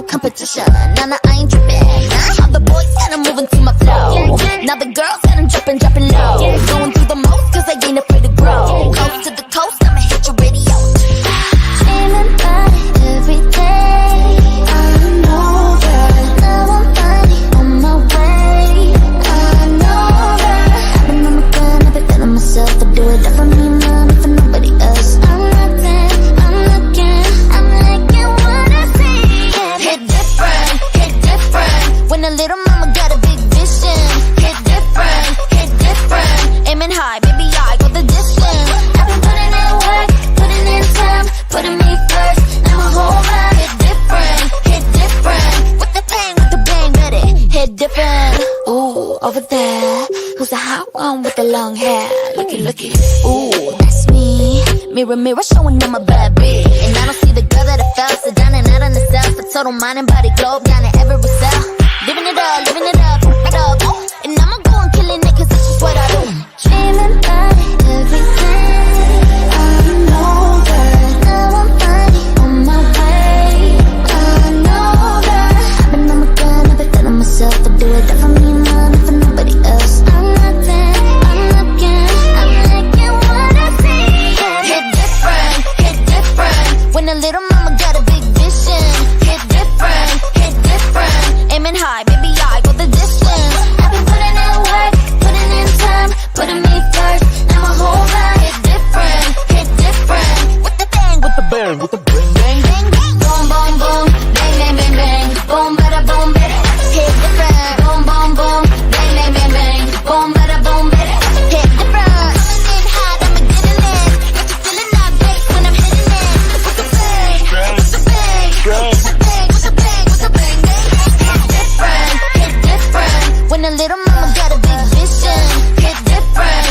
no competition. Nah, I ain't trippin'. All the boys kinda moving to my flow. Now the girls kinda dropping low. Going through the most cause they ain't afraid to grow. Coast to the coast, I'ma hit your radio. Dreaming about it every day. I'm over. Now I'm finally on my way. I know that I've been on my grind, I've been feeling myself. I do it all for me, not for nobody else. I'm looking what I see. Hit different. When a little mama got a big vision. Hit different. Aiming high, baby, I go the distance. I've been putting in work, putting in time, putting me first. Now my whole life. Hit different. With the bang, ready. Hit different. Ooh, over there. Who's the hot one with the long hair? Looky. Ooh, that's me. Mirror, showing them a bad bitch. And I don't see the girl that I fell. Sit down and out on the cell. For total mind and body globe down in every cell. Living it up. And I'ma go and killing it cause this is what I do. Dreaming about it every day. I'm over. Now I'm finally on my way. I know that I've been on my grind, I've been feeling myself. I do it all for me, not for nobody else. I'm looking what I see. Hit different. When a little mama got a big vision. Hit different. Aiming high, baby, I go the distance. I've been putting in work, putting in time, putting me first. Now my whole life. Hit different. With the bang, bang. Boom, bang. Boom, bada, boom, bada. Hit different. Boom, bang. Boom, bada, boom, bada. Hit different. Coming in hot, I'ma get in it. Got you feeling that bass when I'm hitting it. With the bang. Hit different. When a little mama got a big vision. Hit different.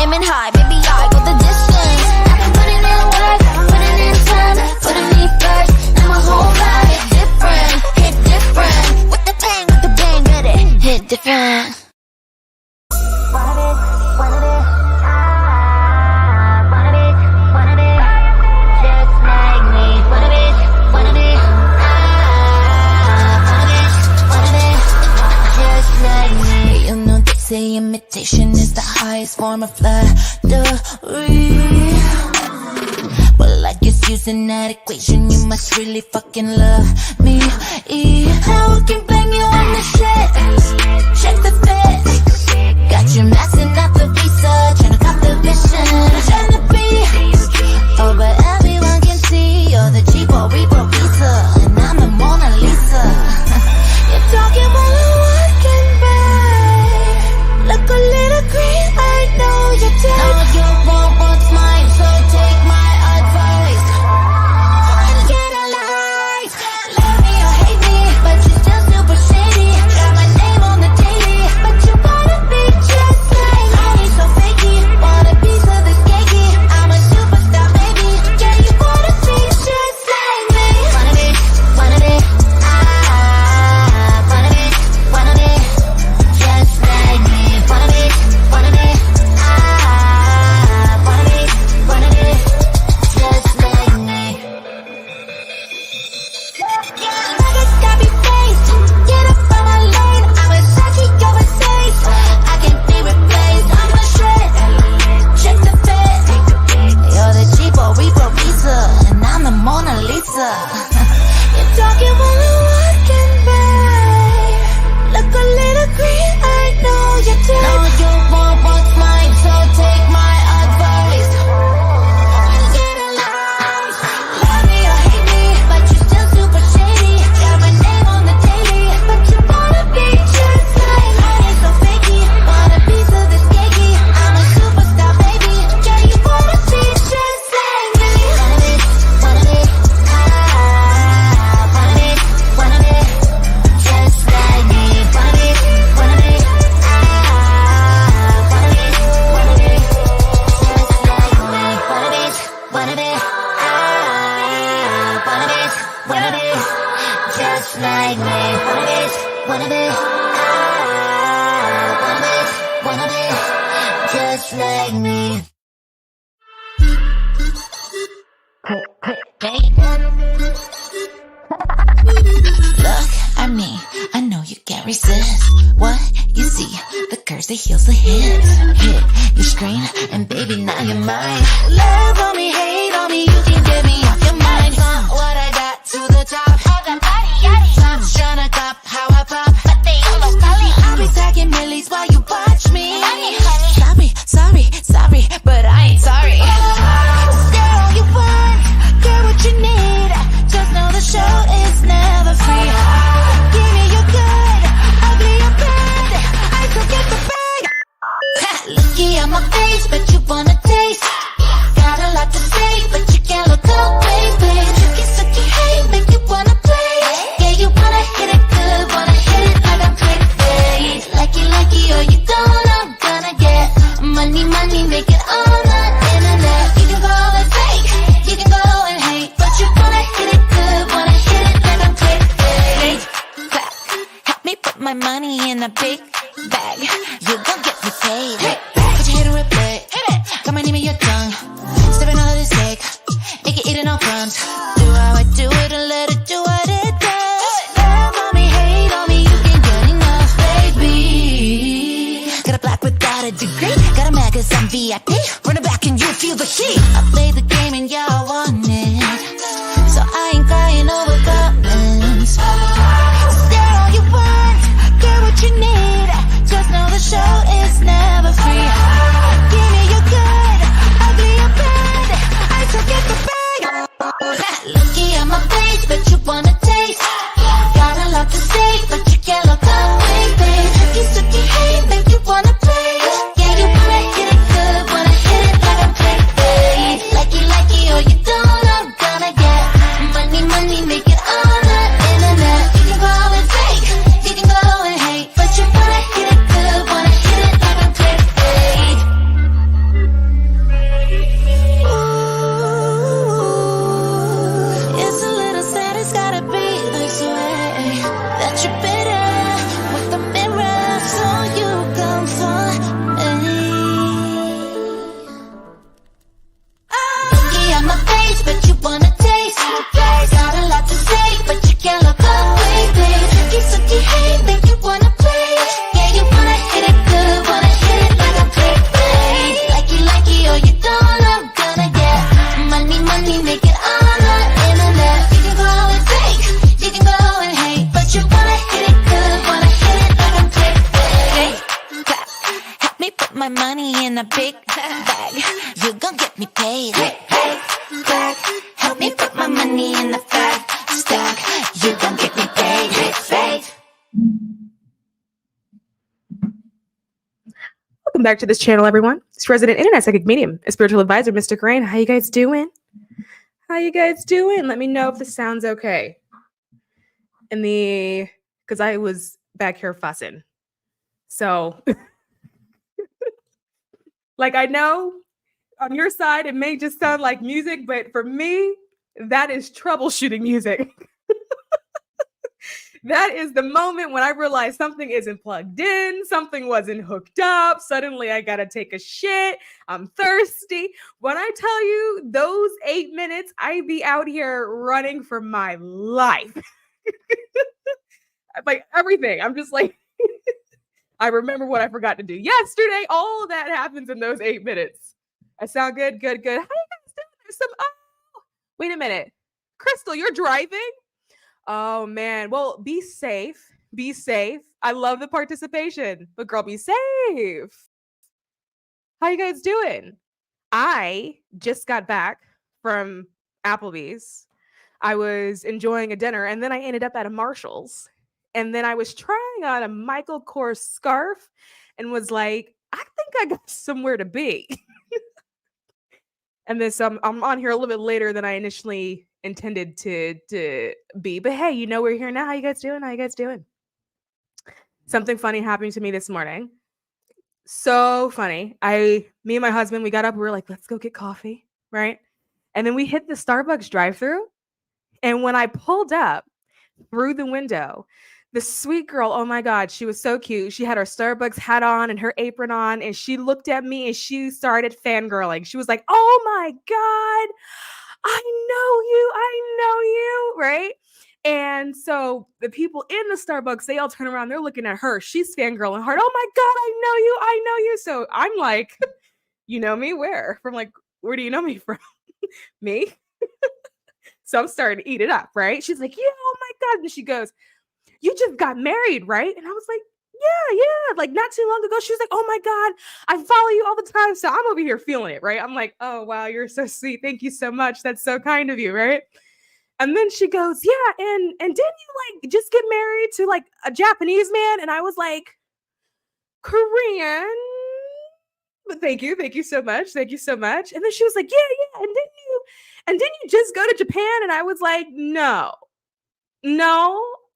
Aiming high, baby, I go the distance. I've been putting in work, putting in time, putting me first. Now my whole life. Hit different. With the bang, ready. Hit different. Say imitation is the highest form of flattery. Well, I guess using that equation, you must really fucking love me. How I can blame you on the shit? Check the fit. Got you messing up the visa, trying to cop the vision. Trying to be but everyone can see you're the cheapo repo pizza, and I'm the Mona Lisa. You're talking while I'm walking by. Look a little green, I know you're dead. Now you want what's mine, so take my advice. Get alive. Love me or hate me, but you're still super shady. Got my name on the daily, but you wanna be just like me. I ain't so fakey, want a piece of this cakey. I'm a superstar, baby. Yeah, you wanna be just like me. Wanna be, wanna be, wanna be just like me. Wanna be, wanna be, wanna be just like me. Niggas got me faced. Get up on my lane. I'm a Sachi, you're a safe. I can be replaced. I'm a shred. Check the fit. You're the cheapo repo pizza, and I'm the Mona Lisa. You're talking while I'm walking by. Look a little green, I know you're dead. Now you want what's mine, so take my advice. Get alive. Love me or hate me, but you're still super shady. Got my name on the daily, but you wanna be just like me. I ain't so fakey, want a piece of this cakey. I'm a superstar, baby. Yeah, you wanna be just like me. Wanna be, wanna be just like me. Wanna be, wanna be, wanna be just like me. Wanna be, wanna be, wanna be just like me. Wanna be, wanna be, wanna be just like me. Hey. can't resist what you see. The curves, the heels, the hips. Hit your screen, and baby, now you're mine. Love on me, hate on me, you can get me off your mind. From what I got to the top, I got body, yaddy. Some tryna cop how I pop, but they all look collie. I'll be stacking millies while you watch me. Sorry, but I ain't sorry. Get all you want, get what you need. Just know the show is never free. Give me your good, ugly or bad, I could get the bag. Looky at my face, but you wanna taste. Got a lot to say, but you can't look away, babe. Sucky, hey, make you wanna play. Yeah, you wanna hit it good, wanna hit it like I'm clickbait. Like you, or you don't, I'm gonna get money, make it on the internet. You can call it fake, you can go and hate, but you wanna hit it good, wanna hit it like I'm clickbait. Clap, help me put my money in a big bag. You gon' get me paid. Put your hit and replay. Come on, give me your tongue. Stepping all of this cake, make it eat it on crumbs. Do how I do it and let it do what it does. Love on me, hate on me, you can't get enough, baby. Got a black without a degree, got a mag cause I'm VIP. Run it back and you feel the heat. I play the game and y'all want it, so I ain't crying over comments. Get all you want, get what you need. Just know the show is never free. Give me your good, ugly or bad, I still get the bag. Looky at my face, but you wanna taste. Got a lot to say, but you can't look away, babe. Sucky, hey, make you wanna play. Yeah, you wanna hit it good, wanna hit it like I'm clickbait. Like you, or you don't, I'm gonna get money, make it on the internet. You can call it fake, you can go and hate, but you wanna hit it good, wanna hit it like I'm clickbait. Ooh, it's a little sad, it's gotta be this way. That you're bitter with the mirror, so you come for me. Looky at my face, but you wanna taste. Got a lot to say, but you can't look away, babe. Sucky, hey, make you wanna play. Yeah, you wanna hit it good, wanna hit it like I'm clickbait. Like you, or you don't, I'm gonna get money, make it on the internet. You can call it fake, you can go and hate, but you wanna hit it good, wanna hit it like I'm clickbait. Clap, help me put my money in a big bag. You gon' get me paid. Clap, help me put my money in the fat stack. You gon' get me paid. Welcome back to this channel, everyone. It's resident internet psychic medium, a spiritual advisor, Mystic Rain. How you guys doing? Let me know if this sounds okay. Because I was back here fussing. So, like, I know on your side it may just sound like music, but for me, that is troubleshooting music. That is the moment when I realized something isn't plugged in, something wasn't hooked up. Suddenly I gotta take a shit. I'm thirsty. When I tell you those 8 minutes, I be out here running for my life. Like everything. I'm just like, I remember what I forgot to do yesterday. All of that happens in those 8 minutes. I sound good? Good. How you guys doing? There's some, wait a minute. Crystal, you're driving? Oh man. Well, be safe. I love the participation, but girl, be safe. How you guys doing? I just got back from Applebee's. I was enjoying a dinner and then I ended up at a Marshall's. And then I was trying on a Michael Kors scarf and was like, I think I got somewhere to be. And then I'm on here a little bit later than I initially intended to be. But hey, you know we're here now. How you guys doing? Something funny happened to me this morning. So funny. Me and my husband, we got up, we were like, let's go get coffee, right? And then we hit the Starbucks drive-thru. And when I pulled up through the window, the sweet girl, oh my God, she was so cute. She had her Starbucks hat on and her apron on, and she looked at me and she started fangirling. She was like, oh my God, I know you, right? And so the people in the Starbucks, they all turn around, they're looking at her. She's fangirling hard. Oh my God, I know you. So I'm like, you know me where? From like, where do you know me from? Me? So I'm starting to eat it up, right? She's like, yeah, oh my God. And she goes, you just got married, right? And I was like, yeah, like not too long ago. She was like, oh my God, I follow you all the time. So I'm over here feeling it, right? I'm like, oh, wow, you're so sweet. Thank you so much. That's so kind of you, right? And then she goes, yeah, and didn't you like just get married to like a Japanese man? And I was like, Korean. But thank you so much. Thank you so much. And then she was like, yeah, and didn't you just go to Japan? And I was like, no,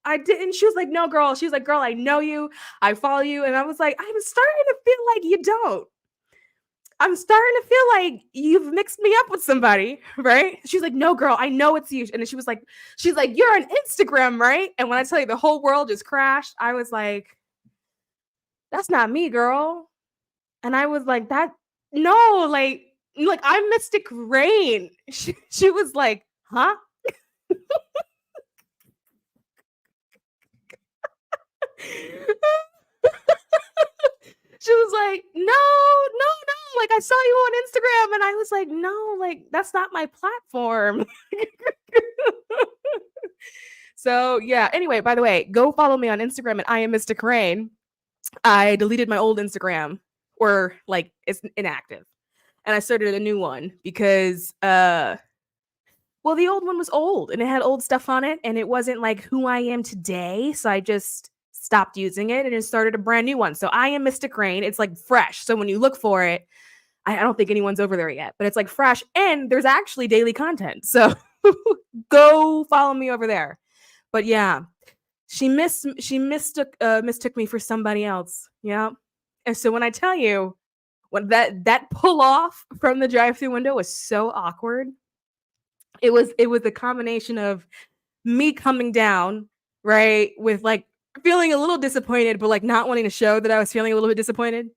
I didn't. She was like, no, girl. She was like, girl, I know you. I follow you. And I was like, I'm starting to feel like you don't. I'm starting to feel like you've mixed me up with somebody, right? She's like, no, girl, I know it's you. And then she's like, you're on Instagram, right? And when I tell you the whole world just crashed, I was like, that's not me, girl. And I was like, no, like I'm Mystic Rain. She was like, huh? She was like, no, like I saw you on Instagram. And I was like, no, like that's not my platform. So yeah, anyway, by the way, go follow me on Instagram at I am Mystic Rain. I deleted my old Instagram, or like it's inactive, and I started a new one because well, the old one was old and it had old stuff on it and it wasn't like who I am today. So I just stopped using it and it started a brand new one. So I am Mystic Rain. It's like fresh. So when you look for it, I don't think anyone's over there yet, but it's like fresh and there's actually daily content. So go follow me over there. But yeah, she mistook me for somebody else. Yeah. And so when I tell you, when that pull off from the drive-through window was so awkward. It was a combination of me coming down, right, with like feeling a little disappointed, but like not wanting to show that I was feeling a little bit disappointed.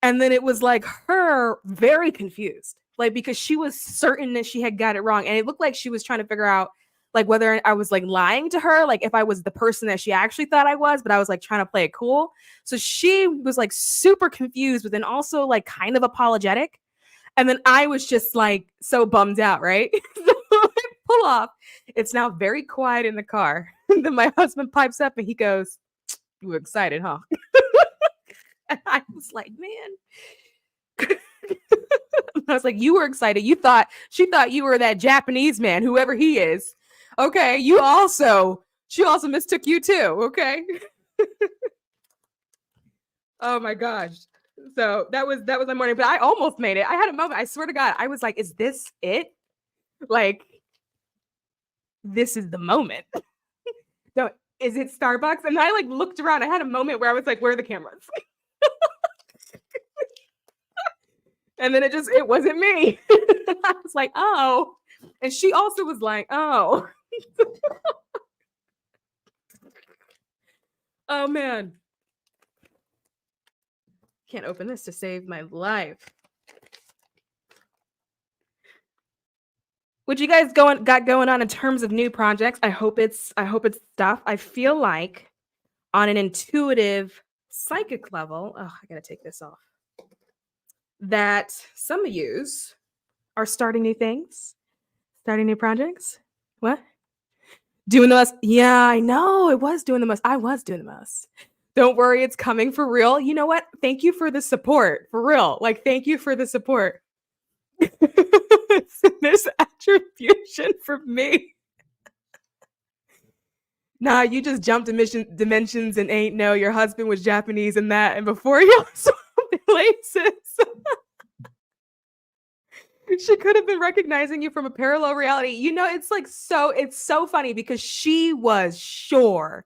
And then it was like her very confused, like because she was certain that she had got it wrong. And it looked like she was trying to figure out like whether I was like lying to her, like if I was the person that she actually thought I was, but I was like trying to play it cool. So she was like super confused, but then also like kind of apologetic. And then I was just like so bummed out, right? So I pull off. It's now very quiet in the car. And then my husband pipes up and he goes, "You were excited, huh?" And I was like, man. I was like, you were excited. She thought you were that Japanese man, whoever he is. Okay. She also mistook you too. Okay. Oh my gosh. So that was my morning, but I almost made it. I had a moment. I swear to God, I was like, is this it? Like, this is the moment. So is it Starbucks? And I like looked around. I had a moment where I was like, where are the cameras? And then it wasn't me. I was like, oh. And she also was like, oh. Oh man. Can't open this to save my life. What you guys got going on in terms of new projects? I hope it's stuff. I feel like on an intuitive psychic level, I gotta take this off, that some of yous are starting new things, starting new projects. What? Doing the most. Yeah, I know. It was doing the most. I was doing the most. Don't worry, it's coming for real. You know what? Thank you for the support. For real. Like, thank you for the support. There's attribution for me. Nah, you just jumped dimensions and ain't know your husband was Japanese and that, and before you swapped places. She could have been recognizing you from a parallel reality. You know, it's so funny because she was sure.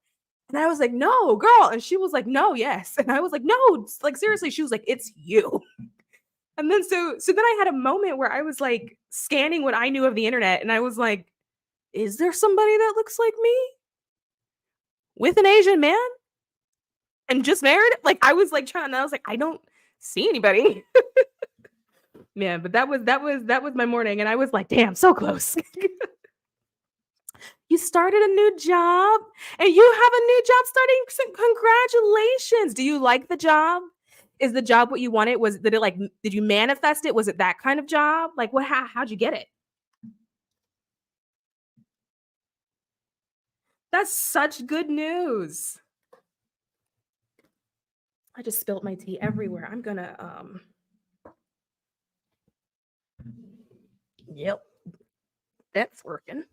And I was like, no, girl. And she was like, no, yes. And I was like, no, like seriously. She was like, it's you. And then so then I had a moment where I was like scanning what I knew of the internet. And I was like, is there somebody that looks like me with an Asian man and just married? Like I was like trying, and I was like, I don't see anybody. Man, but that was my morning, and I was like, damn, so close. You started a new job and you have a new job starting. Congratulations. Do you like the job? Is the job what you wanted? Did you manifest it? Was it that kind of job? Like how'd you get it? That's such good news. I just spilled my tea everywhere. I'm gonna yep, that's working.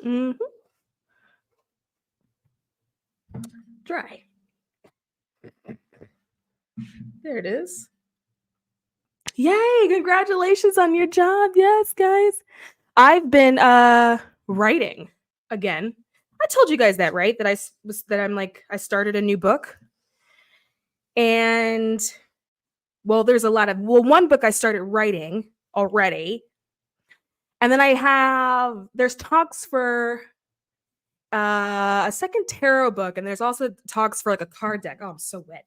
Mm-hmm. Dry. There it is. Yay, congratulations on your job. Yes, guys. I've been writing again. I told you guys that, right? I started a new book. And there's one book I started writing already. And then there's talks for a second tarot book, and there's also talks for like a card deck. Oh, I'm so wet.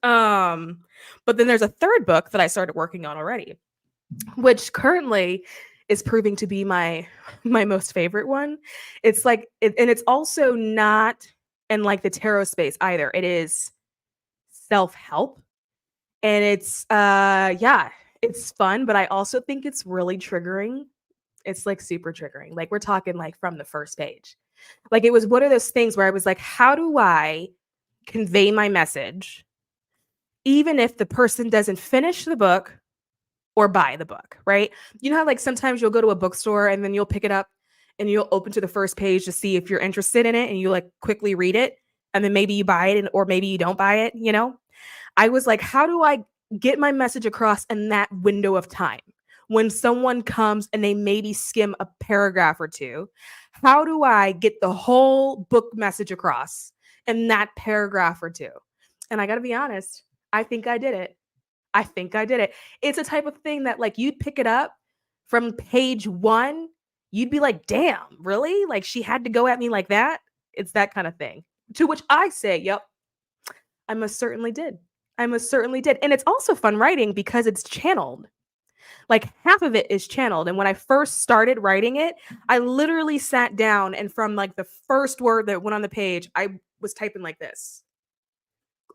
But then there's a third book that I started working on already, which currently is proving to be my most favorite one. It's like and it's also not in like the tarot space either. It is self-help, and it's it's fun, but I also think it's really triggering. It's like super triggering. Like we're talking like from the first page. Like it was one of those things where I was like, how do I convey my message even if the person doesn't finish the book or buy the book, right? You know how like sometimes you'll go to a bookstore and then you'll pick it up and you'll open to the first page to see if you're interested in it, and you like quickly read it and then maybe you buy it or maybe you don't buy it, you know? I was like, how do I get my message across in that window of time? When someone comes and they maybe skim a paragraph or two, how do I get the whole book message across in that paragraph or two? And I got to be honest, I think I did it. It's a type of thing that like you'd pick it up from page 1, you'd be like, damn, really? Like she had to go at me like that? It's that kind of thing. To which I say, yep, I most certainly did. And it's also fun writing because it's channeled. Like half of it is channeled. And when I first started writing it, I literally sat down and from like the first word that went on the page, I was typing like this,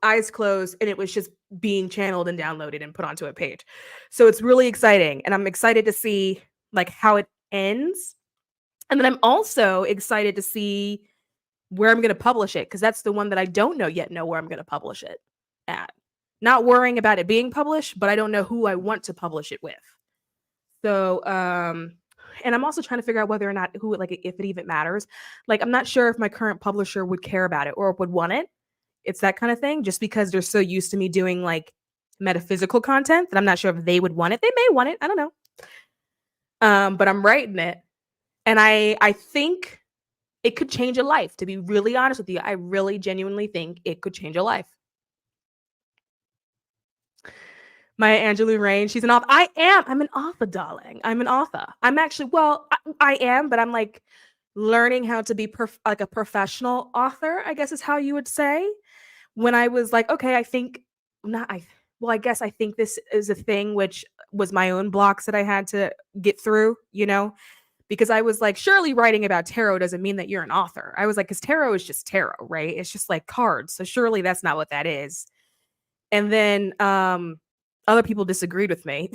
eyes closed, and it was just being channeled and downloaded and put onto a page. So it's really exciting. And I'm excited to see like how it ends. And then I'm also excited to see where I'm going to publish it, because that's the one that I don't know where I'm going to publish it at. Not worrying about it being published, but I don't know who I want to publish it with. So, and I'm also trying to figure out whether or not if it even matters. Like, I'm not sure if my current publisher would care about it or would want it. It's that kind of thing, just because they're so used to me doing like metaphysical content that I'm not sure if they would want it. They may want it. I don't know. But I'm writing it. And I think it could change a life, to be really honest with you. I really genuinely think it could change a life. Maya Angelou Rain, she's an author. I'm an author, darling. I'm an author. I'm actually, I am, but I'm like learning how to be like a professional author, I guess is how you would say. When I was like, okay, I think this is a thing, which was my own blocks that I had to get through, you know, because I was like, surely writing about tarot doesn't mean that you're an author. I was like, because tarot is just tarot, right? It's just like cards. So surely that's not what that is. And then other people disagreed with me.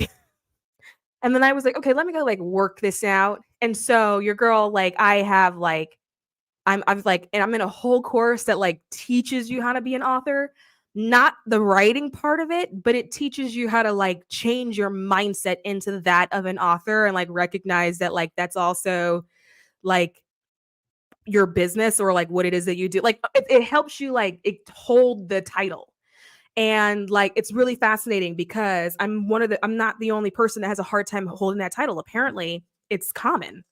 And then I was like, okay, let me go like work this out. And so your girl, like I'm in a whole course that like teaches you how to be an author, not the writing part of it, but it teaches you how to like change your mindset into that of an author and like recognize that like that's also like your business or like what it is that you do. Like it helps you like hold the title. And like it's really fascinating because I'm not the only person that has a hard time holding that title. Apparently, it's common.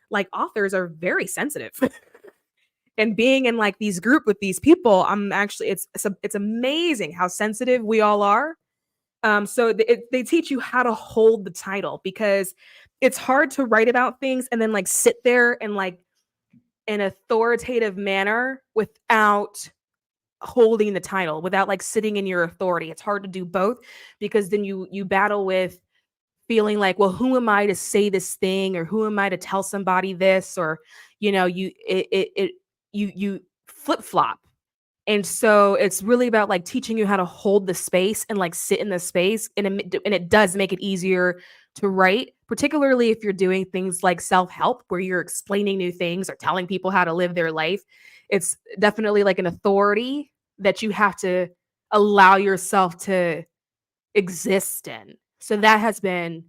Like authors are very sensitive. And being in like these group with these people, I'm actually it's amazing how sensitive we all are. So they teach you how to hold the title, because it's hard to write about things and then like sit there and like an authoritative manner without holding the title, without like sitting in your authority. It's hard to do both, because then you battle with feeling like, well, who am I to say this thing, or who am I to tell somebody this, or you flip flop. And so it's really about like teaching you how to hold the space and like sit in the space. And it does make it easier to write, particularly if you're doing things like self-help, where you're explaining new things or telling people how to live their life. It's definitely like an authority that you have to allow yourself to exist in. So that has been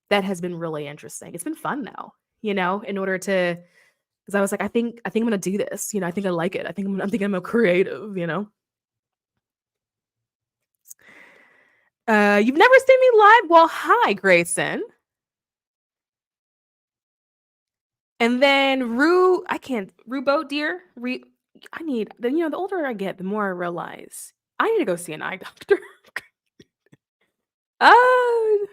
really interesting. It's been fun though, in order to, because I was like, I think I'm gonna do this. I think I like it. I'm thinking I'm a creative. You've never seen me live? Well, hi, Grayson. And then Boat dear. The older I get, the more I realize I need to go see an eye doctor. Oh,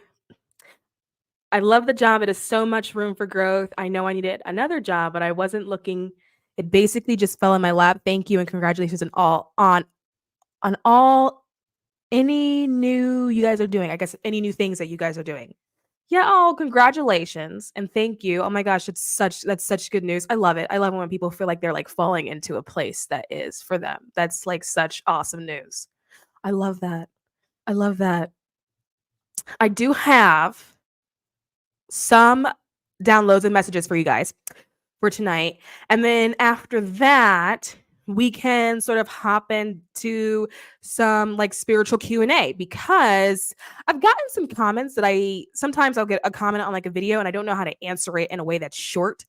I love the job. It is so much room for growth. I know I needed another job, but I wasn't looking. It basically just fell in my lap. Thank you and congratulations on all any new you guys are doing. I guess any new things that you guys are doing. Yeah, oh, congratulations and thank you. Oh my gosh, that's such good news. I love it. I love it when people feel like they're like falling into a place that is for them. That's like such awesome news. I love that. I love that. I do have some downloads and messages for you guys for tonight. And then after that, we can sort of hop into some like spiritual Q&A, because I've gotten some comments that sometimes I'll get a comment on like a video and I don't know how to answer it in a way that's short.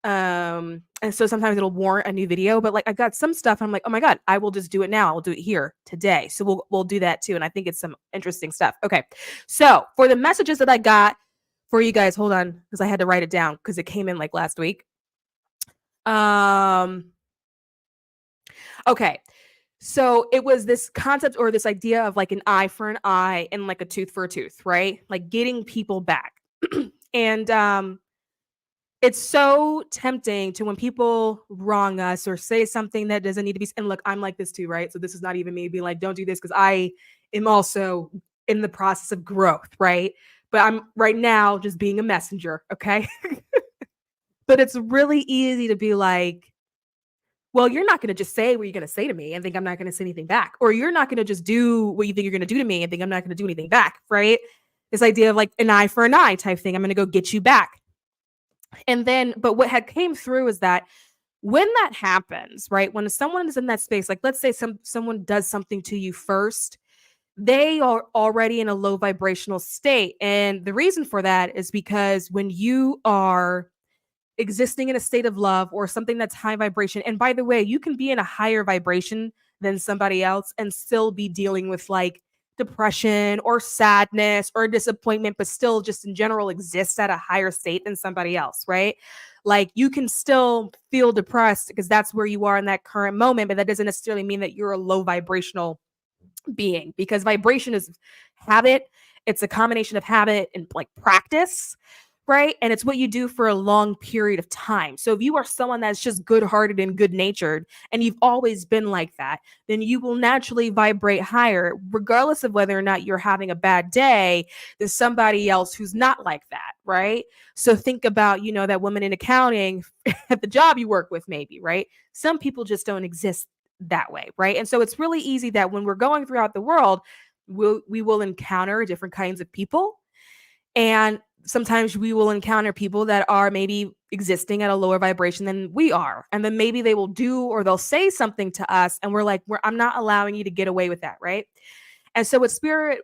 And so sometimes it'll warrant a new video, but like I've got some stuff and I'm like, oh my God, I will just do it now. I'll do it here today. So we'll do that too. And I think it's some interesting stuff. Okay. So for the messages that I got for you guys, hold on, because I had to write it down because it came in like last week. Okay. So it was this concept or this idea of like an eye for an eye and like a tooth for a tooth, right? Like getting people back. And it's so tempting to, when people wrong us or say something that doesn't need to be, and look, I'm like this too, right? So this is not even me being like, don't do this, because I am also in the process of growth, right? But I'm right now just being a messenger, okay? But it's really easy to be like, well, you're not going to just say what you're going to say to me and think I'm not going to say anything back. Or you're not going to just do what you think you're going to do to me and think I'm not going to do anything back, right? This idea of like an eye for an eye type thing. I'm going to go get you back. And then, but what had came through is that when that happens, right? When someone is in that space, like let's say someone does something to you first, they are already in a low vibrational state. And the reason for that is because when you are existing in a state of love or something that's high vibration, and by the way, you can be in a higher vibration than somebody else and still be dealing with like depression or sadness or disappointment, but still just in general exist at a higher state than somebody else, right? Like you can still feel depressed because that's where you are in that current moment, but that doesn't necessarily mean that you're a low vibrational being, because vibration is habit. It's a combination of habit and like practice, right? And it's what you do for a long period of time. So if you are someone that's just good-hearted and good-natured and you've always been like that, then you will naturally vibrate higher regardless of whether or not you're having a bad day than somebody else who's not like that, right? So think about, that woman in accounting at the job you work with maybe, right? Some people just don't exist that way, right? And so it's really easy that when we're going throughout the world, we will encounter different kinds of people. And sometimes we will encounter people that are maybe existing at a lower vibration than we are. And then maybe they will do or they'll say something to us and we're like, I'm not allowing you to get away with that, right? And so what Spirit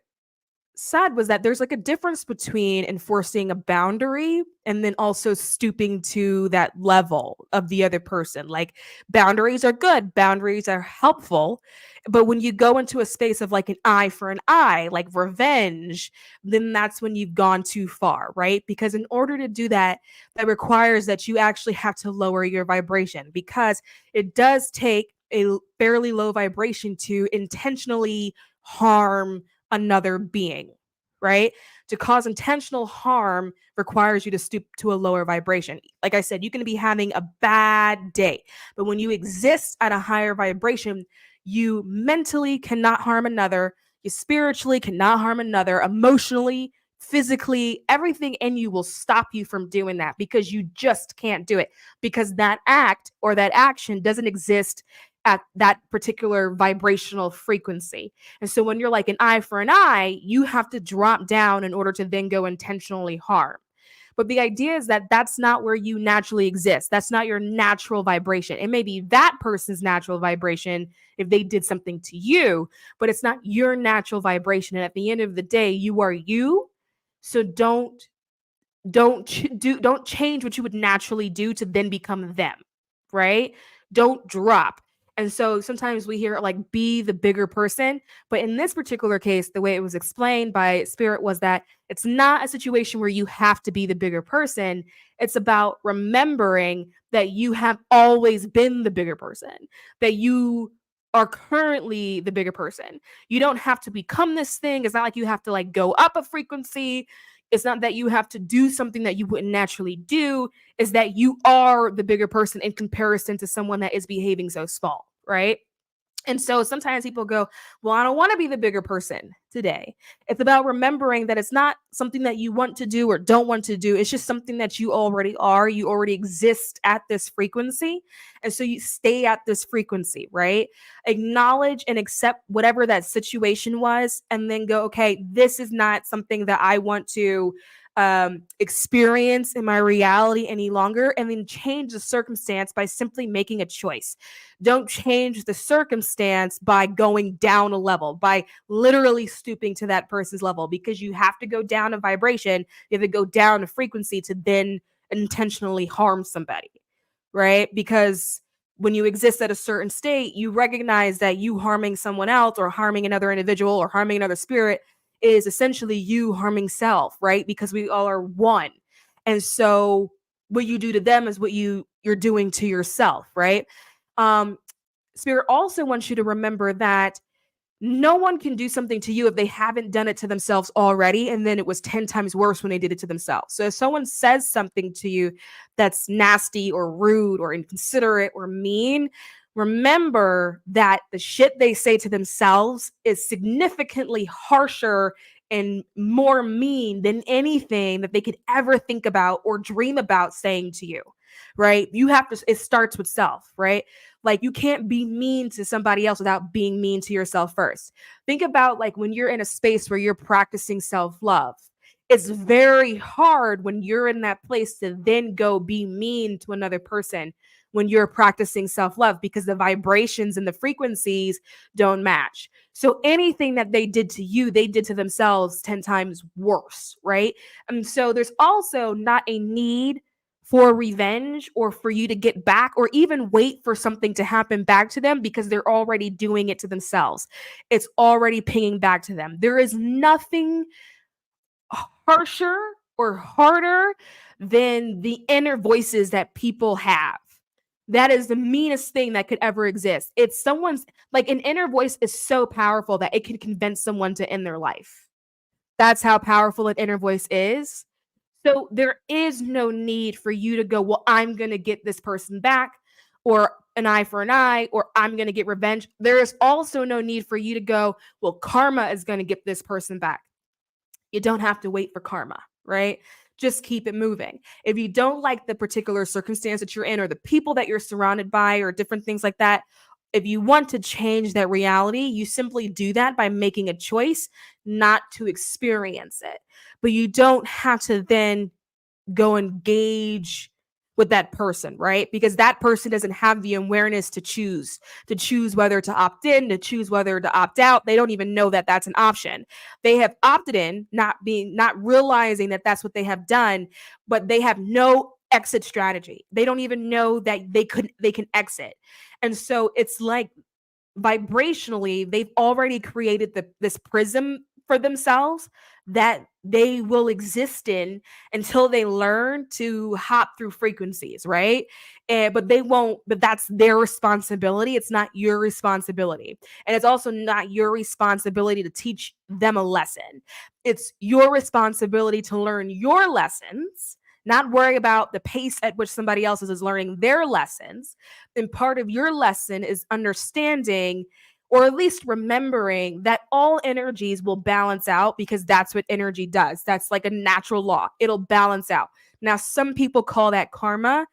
said was that there's like a difference between enforcing a boundary and then also stooping to that level of the other person. Like boundaries are good, boundaries are helpful, but when you go into a space of like an eye for an eye, like revenge, then that's when you've gone too far, right? Because in order to do that, that requires that you actually have to lower your vibration, because it does take a fairly low vibration to intentionally harm another being, right? To cause intentional harm requires you to stoop to a lower vibration. Like I said, you can be having a bad day, but when you exist at a higher vibration, you mentally cannot harm another, you spiritually cannot harm another, emotionally, physically, everything in you will stop you from doing that because you just can't do it, because that act or that action doesn't exist at that particular vibrational frequency. And so when you're like an eye for an eye, you have to drop down in order to then go intentionally harm. But the idea is that that's not where you naturally exist. That's not your natural vibration. It may be that person's natural vibration if they did something to you, but it's not your natural vibration. And at the end of the day, you are you. So don't change what you would naturally do to then become them, right? Don't drop. And so sometimes we hear like be the bigger person, but in this particular case, the way it was explained by Spirit was that it's not a situation where you have to be the bigger person. It's about remembering that you have always been the bigger person, that you are currently the bigger person. You don't have to become this thing. It's not like you have to like go up a frequency. It's not that you have to do something that you wouldn't naturally do. Is that you are the bigger person in comparison to someone that is behaving so small, right? And so sometimes people go, well, I don't want to be the bigger person today. It's about remembering that it's not something that you want to do or don't want to do. It's just something that you already are. You already exist at this frequency. And so you stay at this frequency, right? Acknowledge and accept whatever that situation was, and then go, okay, this is not something that I want to experience in my reality any longer, and then change the circumstance by simply making a choice. Don't change the circumstance by going down a level, by literally stooping to that person's level, because you have to go down a vibration, you have to go down a frequency to then intentionally harm somebody, right? Because when you exist at a certain state, you recognize that you harming someone else or harming another individual or harming another spirit is essentially you harming self, right? Because we all are one. And so what you do to them is what you're doing to yourself, right? Spirit also wants you to remember that no one can do something to you if they haven't done it to themselves already, and then it was 10 times worse when they did it to themselves. So if someone says something to you that's nasty or rude or inconsiderate or mean, remember that the shit they say to themselves is significantly harsher and more mean than anything that they could ever think about or dream about saying to you, right? It starts with self, right? Like you can't be mean to somebody else without being mean to yourself first. Think about like when you're in a space where you're practicing self-love. It's very hard when you're in that place to then go be mean to another person when you're practicing self-love, because the vibrations and the frequencies don't match. So anything that they did to you, they did to themselves 10 times worse, right? And so there's also not a need for revenge or for you to get back or even wait for something to happen back to them, because they're already doing it to themselves. It's already pinging back to them. There is nothing harsher or harder than the inner voices that people have. That is the meanest thing that could ever exist. It's someone's, like, an inner voice is so powerful that it can convince someone to end their life. That's how powerful an inner voice is. So there is no need for you to go, well, I'm going to get this person back, or an eye for an eye, or I'm going to get revenge. There is also no need for you to go, well, karma is going to get this person back. You don't have to wait for karma, right? Just keep it moving. If you don't like the particular circumstance that you're in, or the people that you're surrounded by, or different things like that, if you want to change that reality, you simply do that by making a choice not to experience it. But you don't have to then go engage with that person, right? Because that person doesn't have the awareness to choose whether to opt in, to choose whether to opt out. They don't even know that that's an option. They have opted in, not realizing that that's what they have done, but they have no exit strategy. They don't even know that they can exit. And so it's like vibrationally, they've already created this prism for themselves that they will exist in until they learn to hop through frequencies, right? But they won't, but that's their responsibility. It's not your responsibility. And it's also not your responsibility to teach them a lesson. It's your responsibility to learn your lessons, not worry about the pace at which somebody else is learning their lessons. And part of your lesson is understanding or at least remembering that all energies will balance out, because that's what energy does. That's like a natural law. It'll balance out. Now, some people call that karma.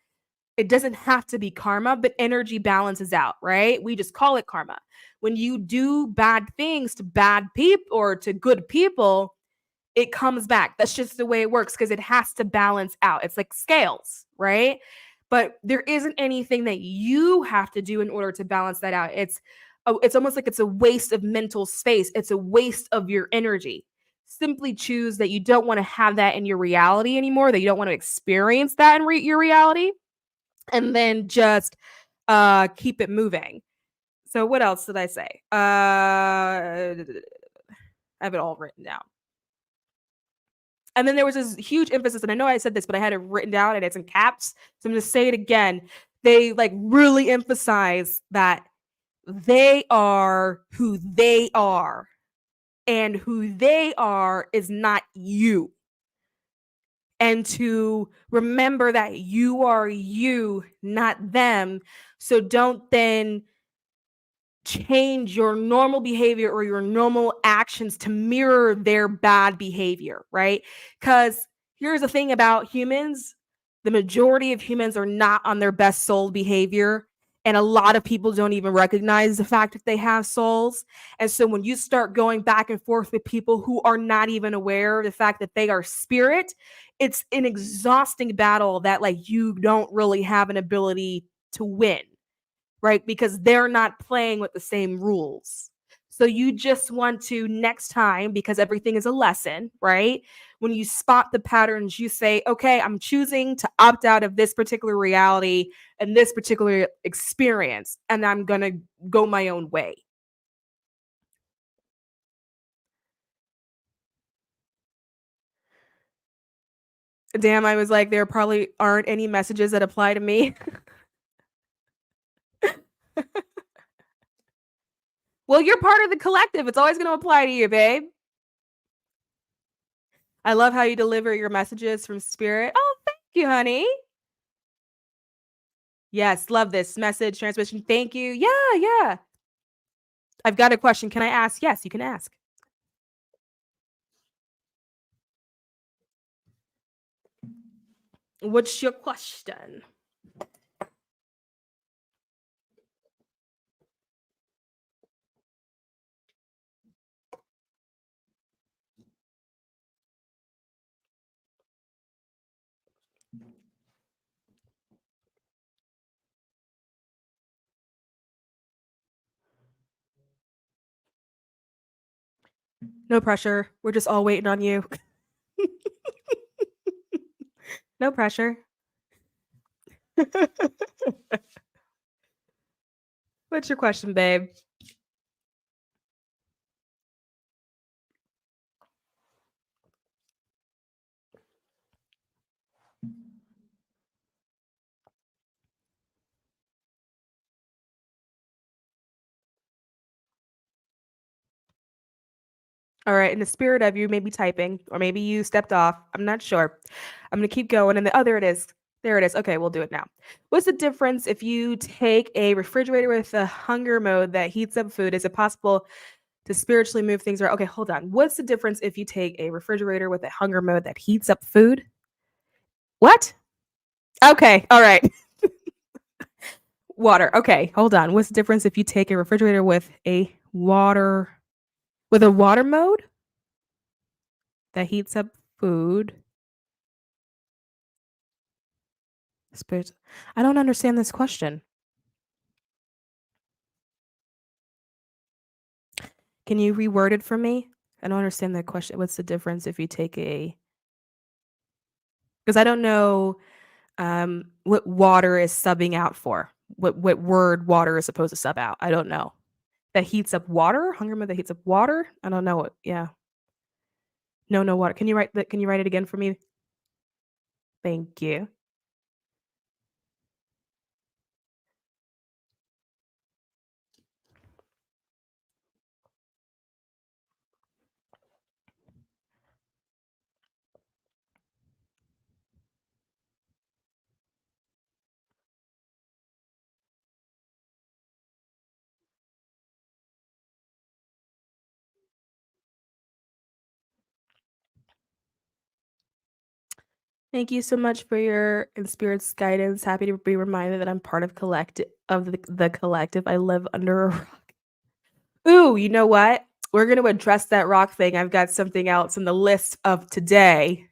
It doesn't have to be karma, but energy balances out, right? We just call it karma. When you do bad things to bad people or to good people, it comes back. That's just the way it works, because it has to balance out. It's like scales, right? But there isn't anything that you have to do in order to balance that out. It's almost like it's a waste of mental space. It's a waste of your energy. Simply choose that you don't want to have that in your reality anymore, that you don't want to experience that in your reality, and then just keep it moving. So what else did I say? I have it all written down. And then there was this huge emphasis, and I know I said this, but I had it written down and it's in caps. So I'm going to say it again. They like really emphasize that they are who they are, and who they are is not you. And to remember that you are you, not them. So don't then change your normal behavior or your normal actions to mirror their bad behavior, right? Because here's the thing about humans: the majority of humans are not on their best soul behavior. And a lot of people don't even recognize the fact that they have souls. And so when you start going back and forth with people who are not even aware of the fact that they are spirit, it's an exhausting battle that like you don't really have an ability to win, right? Because they're not playing with the same rules. So you just want to, next time, because everything is a lesson, right? When you spot the patterns, you say, okay, I'm choosing to opt out of this particular reality and this particular experience, and I'm going to go my own way. Damn, I was like, there probably aren't any messages that apply to me. Well, you're part of the collective. It's always going to apply to you, babe. I love how you deliver your messages from spirit. Oh, thank you, honey. Yes, love this message transmission. Thank you. Yeah, yeah. I've got a question. Can I ask? Yes, you can ask. What's your question? No pressure. We're just all waiting on you. No pressure. What's your question, babe? All right. In the spirit of you, maybe typing, or maybe you stepped off. I'm not sure. I'm going to keep going. And oh, there it is. There it is. Okay, we'll do it now. What's the difference if you take a refrigerator with a hunger mode that heats up food? Is it possible to spiritually move things around? Okay, hold on. What's the difference if you take a refrigerator with a hunger mode that heats up food? What? Okay, all right. Water. Okay, hold on. What's the difference if you take a refrigerator with a water mode that heats up food? Spirit. I don't understand this question. Can you reword it for me? I don't understand that question. What's the difference if you take a, because I don't know what water is subbing out for. What word water is supposed to sub out? I don't know. That heats up water? Hunger mode that heats up water? I don't know what. Yeah. No water. Can you write that? Can you write it again for me? Thank you. Thank you so much for your and spirit's guidance. Happy to be reminded that I'm part of the collective. I live under a rock. Ooh, you know what? We're going to address that rock thing. I've got something else in the list of today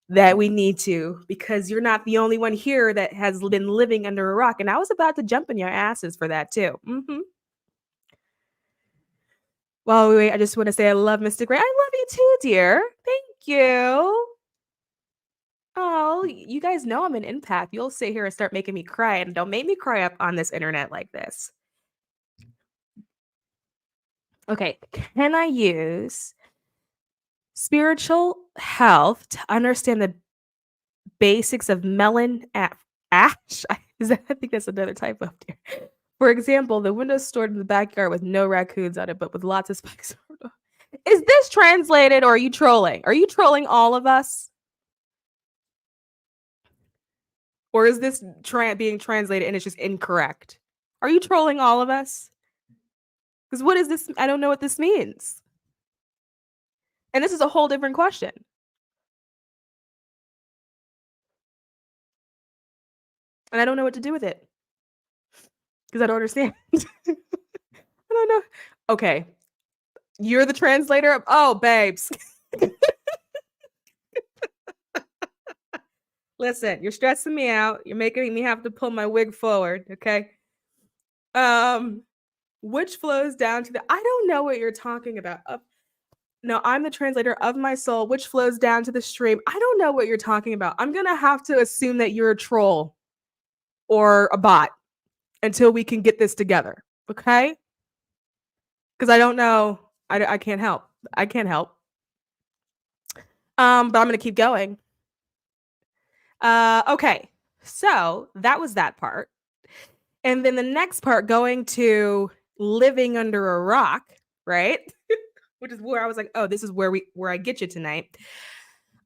that we need to, because you're not the only one here that has been living under a rock. And I was about to jump in your asses for that too. Well, wait, I just want to say I love Mystic Ray. I love you too, dear. Thank you. Oh, you guys know I'm an empath. You'll sit here and start making me cry, and don't make me cry up on this internet like this. Okay, can I use spiritual health to understand the basics of melon ash? I think that's another typo there. For example, the window stored in the backyard with no raccoons on it, but with lots of spikes. Is this translated, or are you trolling? Are you trolling all of us? Or is this being translated and it's just incorrect? Are you trolling all of us? Because what is this? I don't know what this means. And this is a whole different question. And I don't know what to do with it. Because I don't understand. I don't know. Okay. You're the translator? Oh, babes. Listen, you're stressing me out. You're making me have to pull my wig forward, okay? Which flows down to the I don't know what you're talking about. No, I'm the translator of my soul, which flows down to the stream. I don't know what you're talking about. I'm going to have to assume that you're a troll or a bot until we can get this together, okay? Because I don't know. I can't help. I can't help. But I'm going to keep going. Okay. So that was that part. And then the next part, going to living under a rock, right? Which is where I was like, oh, this is where I get you tonight.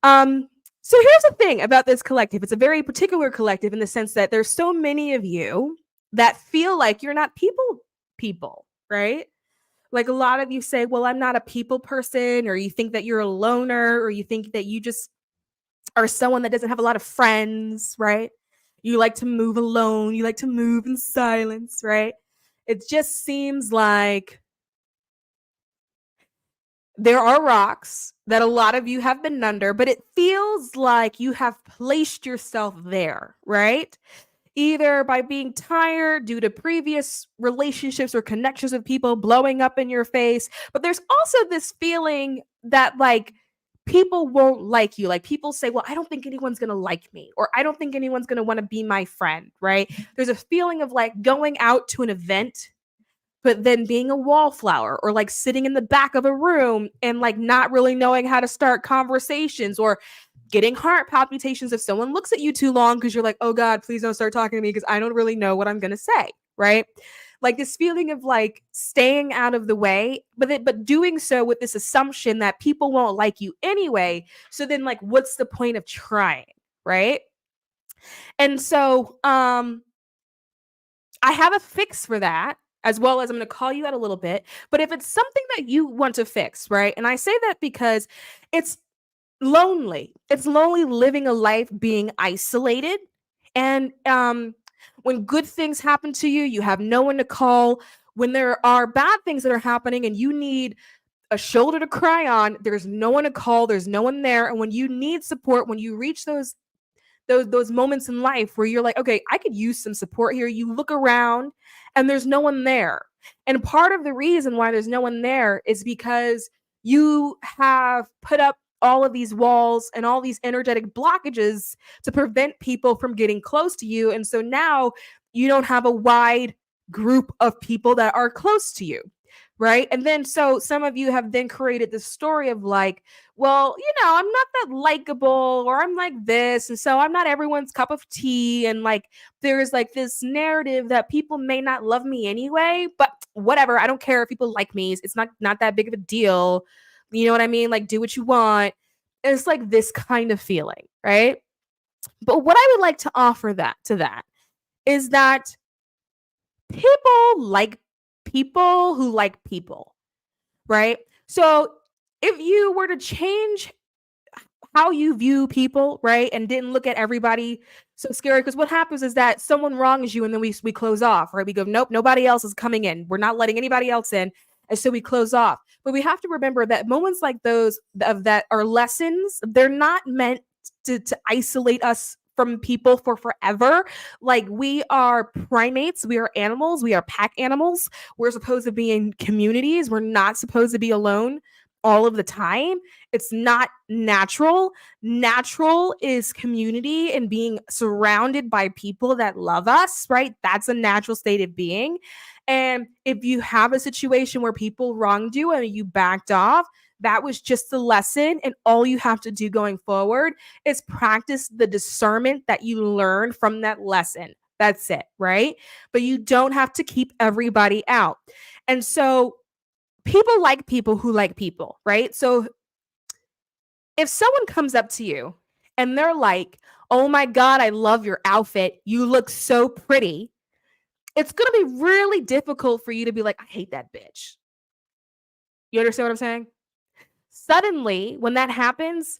So here's the thing about this collective. It's a very particular collective in the sense that there's so many of you that feel like you're not people, right? Like a lot of you say, well, I'm not a people person, or you think that you're a loner, or you think that you just are someone that doesn't have a lot of friends, right? You like to move alone. You like to move in silence, right? It just seems like there are rocks that a lot of you have been under, but it feels like you have placed yourself there, right? Either by being tired due to previous relationships or connections with people blowing up in your face. But there's also this feeling that like people won't like you. Like people say, well, I don't think anyone's going to like me, or I don't think anyone's going to want to be my friend, right? There's a feeling of like going out to an event, but then being a wallflower, or like sitting in the back of a room and like not really knowing how to start conversations, or getting heart palpitations if someone looks at you too long because you're like, oh God, please don't start talking to me because I don't really know what I'm going to say, right? Like this feeling of like staying out of the way, but doing so with this assumption that people won't like you anyway. So then like, what's the point of trying, right? And so I have a fix for that, as well as I'm going to call you out a little bit. But if it's something that you want to fix, right? And I say that because it's lonely. It's lonely living a life being isolated. And when good things happen to you, you have no one to call. When there are bad things that are happening and you need a shoulder to cry on, there's no one to call. There's no one there. And when you need support, when you reach those moments in life where you're like, okay, I could use some support here. You look around and there's no one there. And part of the reason why there's no one there is because you have put up all of these walls and all these energetic blockages to prevent people from getting close to you. And so now you don't have a wide group of people that are close to you. Right. And then so some of you have then created this story of like, well, I'm not that likable, or I'm like this. And so I'm not everyone's cup of tea. And like, there's like this narrative that people may not love me anyway, but whatever. I don't care if people like me. It's not that big of a deal. You know what I mean? Like, do what you want. It's like this kind of feeling. Right. But what I would like to offer to that is that people like people who like people, right? So if you were to change how you view people, right? And didn't look at everybody so scary. Because what happens is that someone wrongs you and then we close off, right? We go, nope, nobody else is coming in. We're not letting anybody else in. And so we close off. But we have to remember that moments like those of that are lessons. They're not meant to isolate us from people for forever. Like, we are primates, we are animals, we are pack animals. We're supposed to be in communities. We're not supposed to be alone all of the time. It's not natural. Natural is community and being surrounded by people that love us, right? That's a natural state of being. And if you have a situation where people wronged you and you backed off, that was just a lesson. And all you have to do going forward is practice the discernment that you learned from that lesson. That's it, right? But you don't have to keep everybody out. And so people like people who like people, right? So if someone comes up to you and they're like, oh my God, I love your outfit. You look so pretty. It's going to be really difficult for you to be like, I hate that bitch. You understand what I'm saying? Suddenly, when that happens,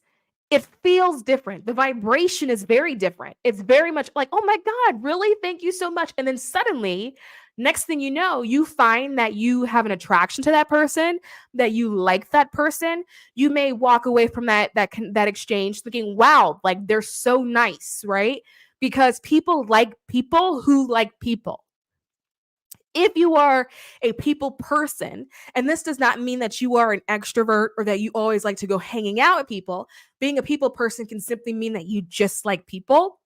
it feels different. The vibration is very different. It's very much like, oh my God, really? Thank you so much. And then suddenly, next thing you know, you find that you have an attraction to that person, that you like that person. You may walk away from that exchange thinking, wow, like they're so nice, right? Because people like people who like people. If you are a people person, and this does not mean that you are an extrovert or that you always like to go hanging out with people, being a people person can simply mean that you just like people.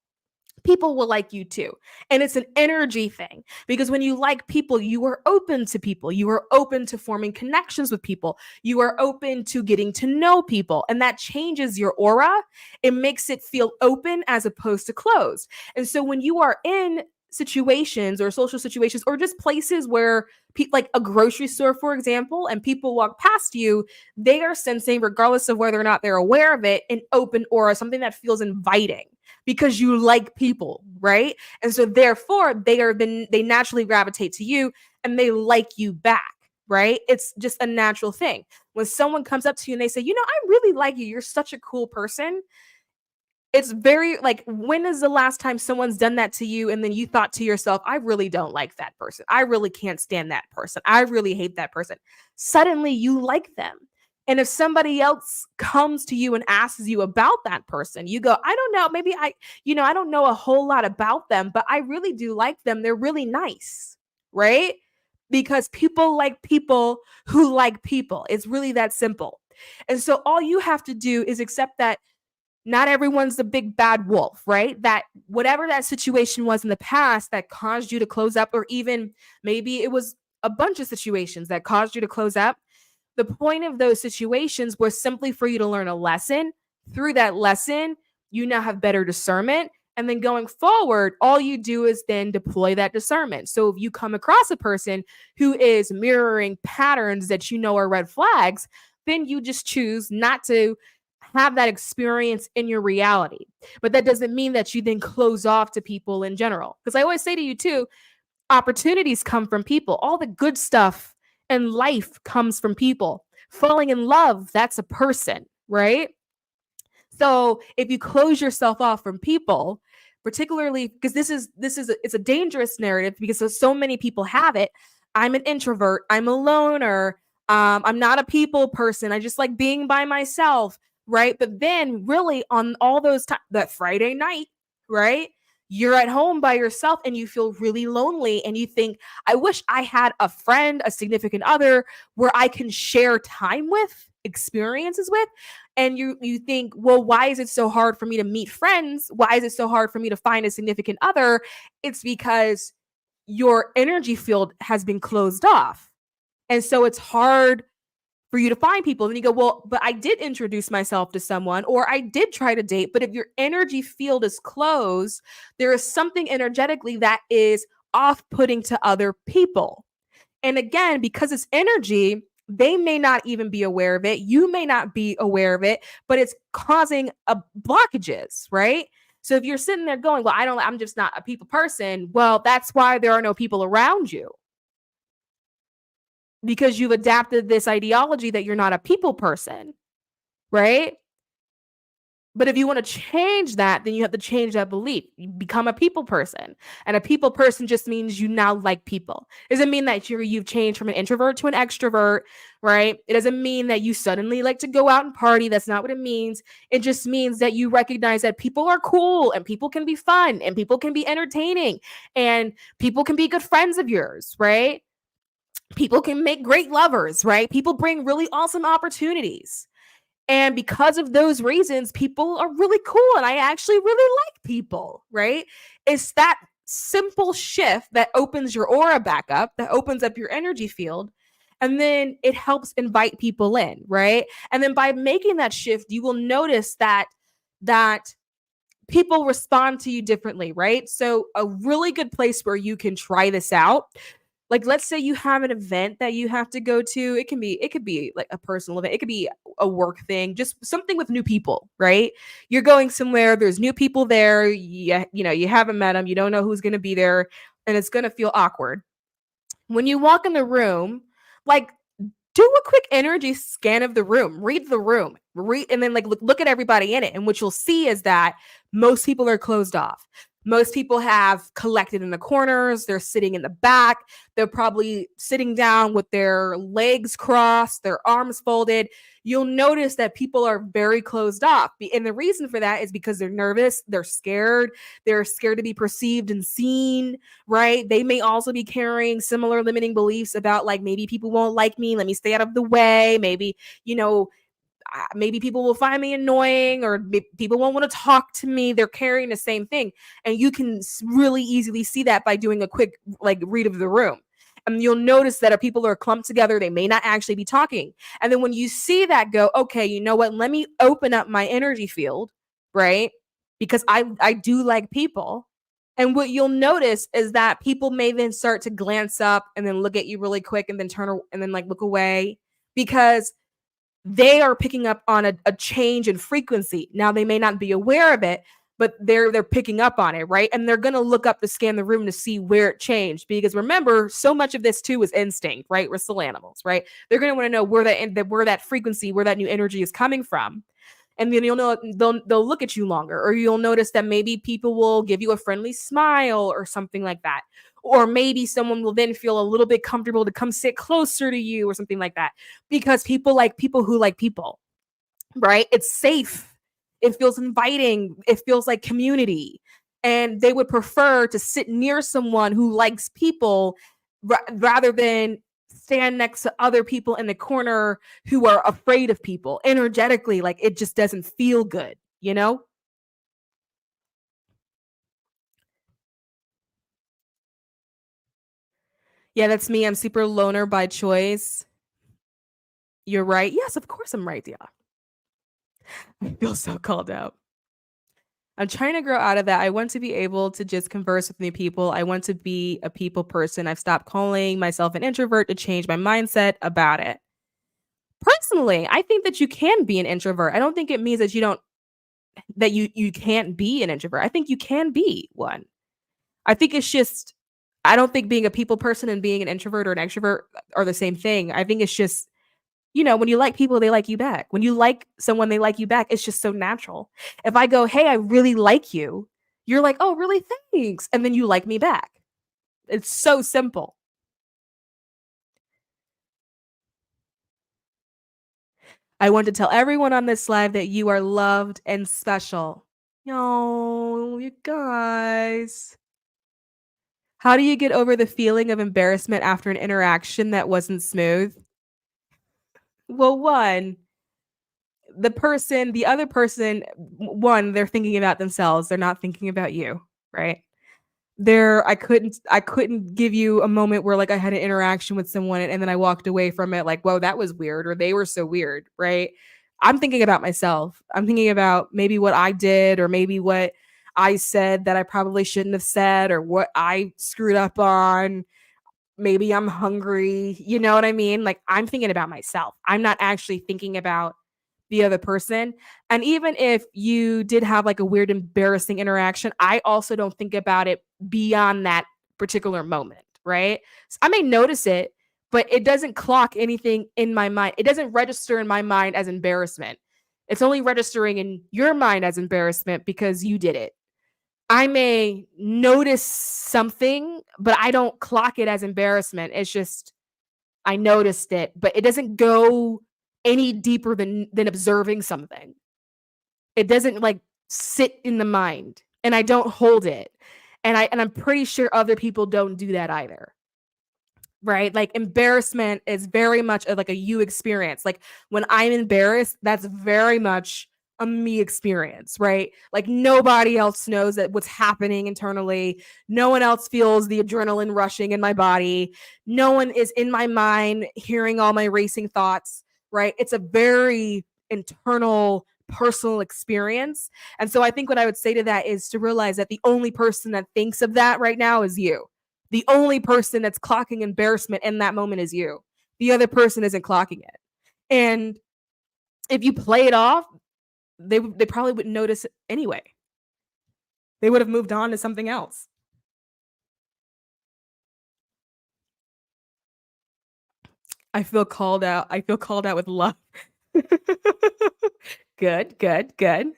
People will like you too. And it's an energy thing, because when you like people, you are open to people. You are open to forming connections with people. You are open to getting to know people. And that changes your aura. It makes it feel open as opposed to closed. And so when you are in situations or social situations or just places where like a grocery store, for example, and people walk past you, they are sensing, regardless of whether or not they're aware of it, an open aura, something that feels inviting because you like people, right? And so therefore they naturally gravitate to you and they like you back, right? It's just a natural thing. When someone comes up to you and they say, you know, I really like you, you're such a cool person, it's very like, when is the last time someone's done that to you and then you thought to yourself, I really don't like that person. I really can't stand that person. I really hate that person. Suddenly you like them. And if somebody else comes to you and asks you about that person, you go, I don't know, maybe I don't know a whole lot about them, but I really do like them. They're really nice, right? Because people like people who like people. It's really that simple. And so all you have to do is accept that not everyone's the big bad wolf, right? That whatever that situation was in the past that caused you to close up, or even maybe it was a bunch of situations that caused you to close up. The point of those situations was simply for you to learn a lesson. Through that lesson, you now have better discernment. And then going forward, all you do is then deploy that discernment. So if you come across a person who is mirroring patterns that you know are red flags, then you just choose not to have that experience in your reality. But that doesn't mean that you then close off to people in general. Because I always say to you too, opportunities come from people. All the good stuff in life comes from people. Falling in love, that's a person, right? So if you close yourself off from people, particularly because it's a dangerous narrative because so many people have it. I'm an introvert. I'm a loner. I'm not a people person. I just like being by myself, right? But then really on all those times, that Friday night, right? You're at home by yourself and you feel really lonely and you think, I wish I had a friend, a significant other where I can share time with, experiences with. And you think, well, why is it so hard for me to meet friends? Why is it so hard for me to find a significant other? It's because your energy field has been closed off. And so it's hard for you to find people. And you go, well, but I did introduce myself to someone or I did try to date. But if your energy field is closed, there is something energetically that is off-putting to other people. And again, because it's energy, they may not even be aware of it. You may not be aware of it, but it's causing blockages, right? So if you're sitting there going, well, I'm just not a people person. Well, that's why there are no people around you. Because you've adapted this ideology that you're not a people person, right? But if you want to change that, then you have to change that belief. You become a people person. And a people person just means you now like people. It doesn't mean that you've changed from an introvert to an extrovert, right? It doesn't mean that you suddenly like to go out and party. That's not what it means. It just means that you recognize that people are cool and people can be fun and people can be entertaining and people can be good friends of yours, right? People can make great lovers, right? People bring really awesome opportunities. And because of those reasons, people are really cool. And I actually really like people, right? It's that simple shift that opens your aura back up, that opens up your energy field. And then it helps invite people in, right? And then by making that shift, you will notice that people respond to you differently, right? So a really good place where you can try this out, like let's say you have an event that you have to go to. It could be like a personal event, it could be a work thing, just something with new people, right? You're going somewhere, there's new people there, you haven't met them, you don't know who's going to be there, and it's going to feel awkward. When you walk in the room, like do a quick energy scan of the room, read the room, and then like look at everybody in it. And what you'll see is that most people are closed off. Most people have collected in the corners. They're sitting in the back. They're probably sitting down with their legs crossed, their arms folded. You'll notice that people are very closed off. And the reason for that is because they're nervous. They're scared. They're scared to be perceived and seen, right? They may also be carrying similar limiting beliefs about like, maybe people won't like me. Let me stay out of the way. Maybe, maybe people will find me annoying, or people won't want to talk to me. They're carrying the same thing. And you can really easily see that by doing a quick like read of the room. And you'll notice that if people are clumped together, they may not actually be talking. And then when you see that, go, okay, you know what? Let me open up my energy field, right? Because I do like people. And what you'll notice is that people may then start to glance up and then look at you really quick and then and then like look away, because they are picking up on a change in frequency. Now they may not be aware of it, but they're picking up on it, right? And they're going to look up to scan the room to see where it changed, because remember, so much of this too is instinct, right? We're still animals, right? They're going to want to know where that frequency, where that new energy is coming from. And then you'll know they'll look at you longer, or you'll notice that maybe people will give you a friendly smile or something like that. Or maybe someone will then feel a little bit comfortable to come sit closer to you or something like that, because people like people who like people, right? It's safe. It feels inviting. It feels like community. And they would prefer to sit near someone who likes people rather than stand next to other people in the corner who are afraid of people energetically. Like it just doesn't feel good, you know? Yeah, that's me. I'm super loner by choice. You're right. Yes, of course I'm right. Yeah. I feel so called out. I'm trying to grow out of that. I want to be able to just converse with new people. I want to be a people person. I've stopped calling myself an introvert to change my mindset about it. Personally, I think that you can be an introvert. I don't think it means that you can't be an introvert. I think you can be one. I think it's just, I don't think being a people person and being an introvert or an extrovert are the same thing. I think it's just, when you like people, they like you back. When you like someone, they like you back. It's just so natural. If I go, hey, I really like you, you're like, oh, really? Thanks. And then you like me back. It's so simple. I want to tell everyone on this live that you are loved and special. Oh, you guys. How do you get over the feeling of embarrassment after an interaction that wasn't smooth? Well, the other person, one, they're thinking about themselves. They're not thinking about you, right? I couldn't give you a moment where like I had an interaction with someone and then I walked away from it like, whoa, that was weird, or they were so weird, right? I'm thinking about myself. I'm thinking about maybe what I did, or maybe what I said that I probably shouldn't have said, or what I screwed up on. Maybe I'm hungry. You know what I mean? Like I'm thinking about myself. I'm not actually thinking about the other person. And even if you did have like a weird, embarrassing interaction, I also don't think about it beyond that particular moment, right? So I may notice it, but it doesn't clock anything in my mind. It doesn't register in my mind as embarrassment. It's only registering in your mind as embarrassment because you did it. I may notice something, but I don't clock it as embarrassment. It's just I noticed it, but it doesn't go any deeper than observing something. It doesn't like sit in the mind, and I don't hold it. And I'm pretty sure other people don't do that either. Right? Like embarrassment is very much like a you experience. Like when I'm embarrassed, that's very much a me experience, right? Like nobody else knows that what's happening internally. No one else feels the adrenaline rushing in my body. No one is in my mind hearing all my racing thoughts, right? It's a very internal personal experience. And so I think what I would say to that is to realize that the only person that thinks of that right now is you. The only person that's clocking embarrassment in that moment is you. The other person isn't clocking it. And if you play it off, they probably wouldn't notice it anyway. They would have moved on to something else. I feel called out. I feel called out with love. Good, good, good.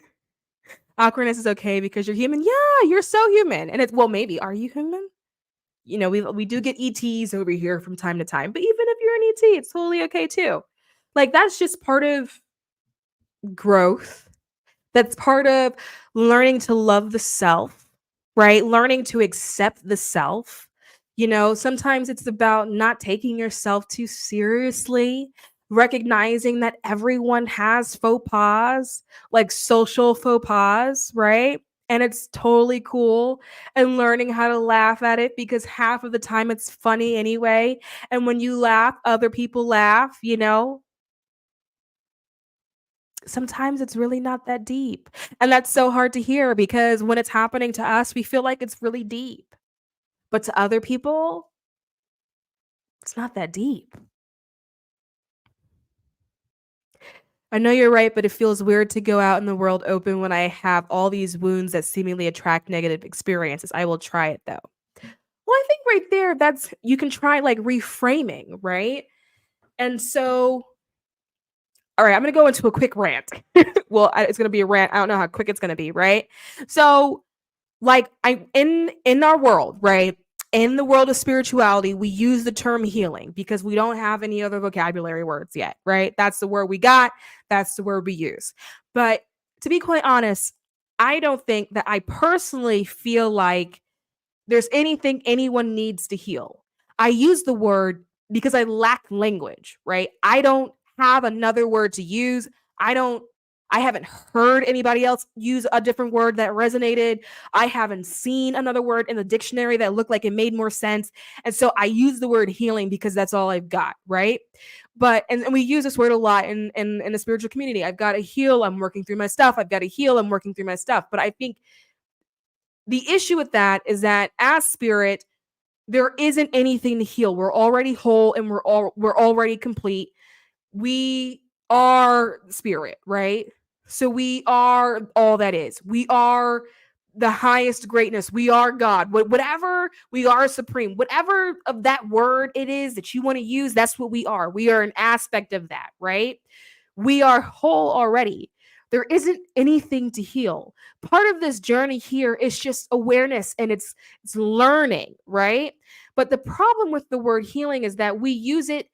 Awkwardness is okay because you're human. Yeah, you're so human. And it's, well, maybe. Are you human? You know, we do get ETs over here from time to time, but even if you're an ET, it's totally okay too. Like that's just part of growth. That's part of learning to love the self, right? Learning to accept the self. You know, sometimes it's about not taking yourself too seriously, recognizing that everyone has faux pas, like social faux pas, right? And it's totally cool, and learning how to laugh at it because half of the time it's funny anyway. And when you laugh, other people laugh, you know? Sometimes it's really not that deep. And that's so hard to hear because when it's happening to us, we feel like it's really deep. But to other people, it's not that deep. I know you're right, but it feels weird to go out in the world open when I have all these wounds that seemingly attract negative experiences. I will try it though. Well, I think right there, that's you can try like reframing, right? And so, all right, I'm gonna go into a quick rant. Well, it's gonna be a rant. I don't know how quick it's gonna be, right? So, like I in our world, right? In the world of spirituality, we use the term healing because we don't have any other vocabulary words yet, right? That's the word we got, that's the word we use. But to be quite honest, I don't think that I personally feel like there's anything anyone needs to heal. I use the word because I lack language, right? I don't have another word to use. I don't I haven't heard anybody else use a different word that resonated. I haven't seen another word in the dictionary that looked like it made more sense. And so I use the word healing because that's all I've got, right? But and we use this word a lot in the spiritual community. I've got to heal, I'm working through my stuff. I've got to heal, I'm working through my stuff. But I think the issue with that is that as spirit, there isn't anything to heal. We're already whole and we're already complete. We are spirit, right? So we are all that is. We are the highest greatness. We are God. Whatever we are supreme, whatever of that word it is that you want to use, that's what we are. We are an aspect of that, right? We are whole already. There isn't anything to heal. Part of this journey here is just awareness and it's learning, right? But the problem with the word healing is that we use it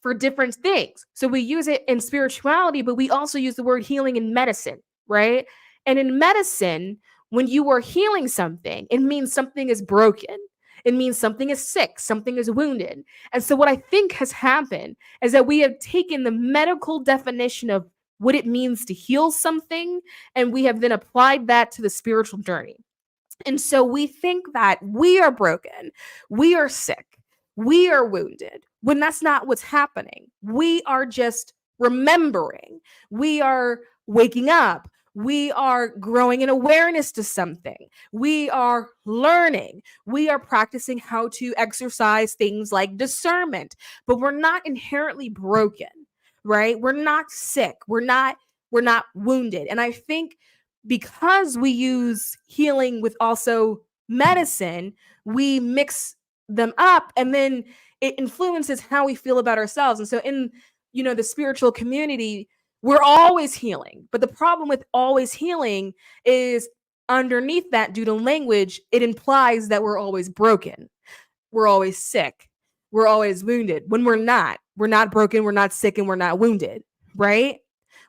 for different things. So we use it in spirituality, but we also use the word healing in medicine, right? And in medicine, when you are healing something, it means something is broken. It means something is sick, something is wounded. And so what I think has happened is that we have taken the medical definition of what it means to heal something, and we have then applied that to the spiritual journey. And so we think that we are broken, we are sick, we are wounded, when that's not what's happening. We are just remembering, we are waking up, we are growing in awareness to something, we are learning, we are practicing how to exercise things like discernment, but we're not inherently broken, right? We're not sick, we're not wounded. And I think because we use healing with also medicine, we mix them up and then it influences how we feel about ourselves. And so in the spiritual community, We're always healing. But the problem with always healing is underneath that, due to language, it implies that we're always broken. We're always sick. We're always wounded when we're not. We're not broken. We're not sick and we're not wounded, right?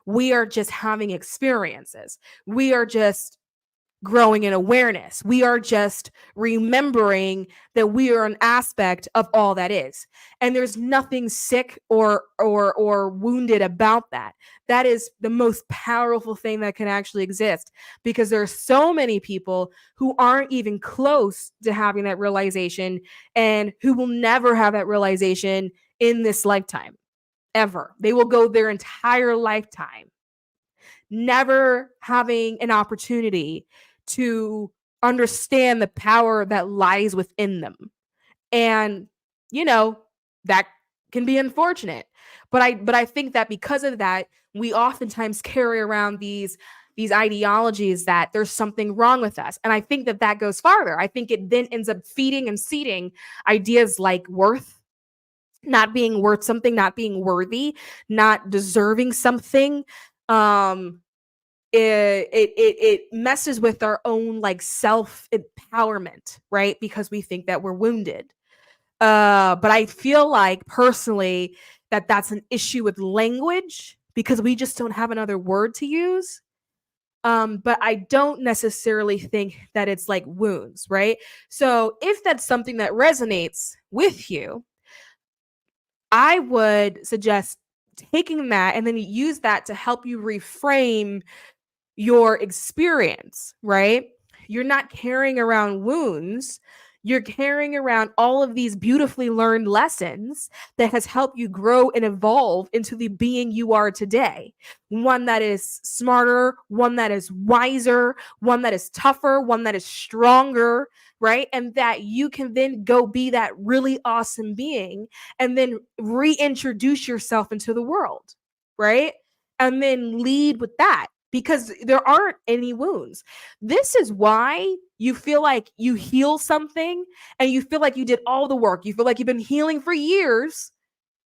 We are just having experiences. We are just growing in awareness. We are just remembering that we are an aspect of all that is. And there's nothing sick or wounded about that. That is the most powerful thing that can actually exist, because there are so many people who aren't even close to having that realization and who will never have that realization in this lifetime ever. They will go their entire lifetime never having an opportunity to understand the power that lies within them. And, that can be unfortunate. But I think that because of that, we oftentimes carry around these ideologies that there's something wrong with us. And I think that goes farther. I think it then ends up feeding and seeding ideas like worth, not being worth something, not being worthy, not deserving something. It messes with our own like self empowerment, right? Because we think that we're wounded. But I feel like personally that that's an issue with language, because we just don't have another word to use. But I don't necessarily think that it's like wounds, right? So if that's something that resonates with you, I would suggest taking that and then use that to help you reframe your experience, right? You're not carrying around wounds. You're carrying around all of these beautifully learned lessons that has helped you grow and evolve into the being you are today. One that is smarter, one that is wiser, one that is tougher, one that is stronger, right? And that you can then go be that really awesome being and then reintroduce yourself into the world, right? And then lead with that, because there aren't any wounds. This is why you feel like you heal something and you feel like you did all the work. You feel like you've been healing for years.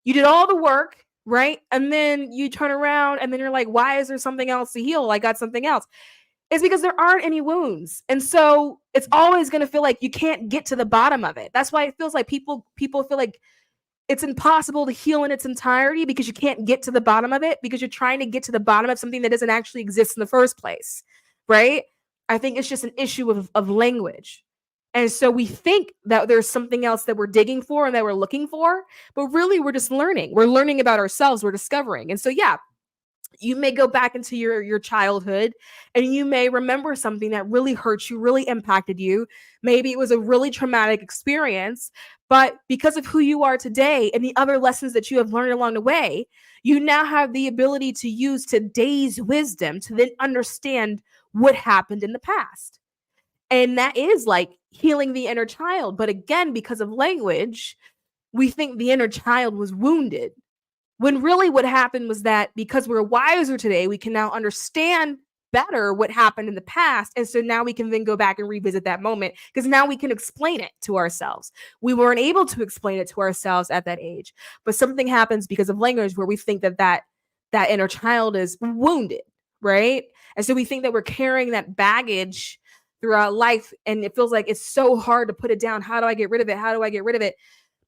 You did all the work, right? And then you turn around and then you're like, why is there something else to heal? I got something else. It's because there aren't any wounds. And so it's always going to feel like you can't get to the bottom of it. That's why it feels like people feel like it's impossible to heal in its entirety, because you can't get to the bottom of it, because you're trying to get to the bottom of something that doesn't actually exist in the first place, right? I think it's just an issue of language. And so we think that there's something else that we're digging for and that we're looking for, but really we're just learning. We're learning about ourselves, we're discovering. And so, yeah, you may go back into your childhood and you may remember something that really hurt you, really impacted you. Maybe it was a really traumatic experience, but because of who you are today and the other lessons that you have learned along the way, you now have the ability to use today's wisdom to then understand what happened in the past. And that is like healing the inner child. But again, because of language, we think the inner child was wounded, when really what happened was that because we're wiser today, we can now understand better what happened in the past. And so now we can then go back and revisit that moment, because now we can explain it to ourselves. We weren't able to explain it to ourselves at that age, but something happens because of language where we think that inner child is wounded, right? And so we think that we're carrying that baggage throughout life, and it feels like it's so hard to put it down. How do I get rid of it? How do I get rid of it?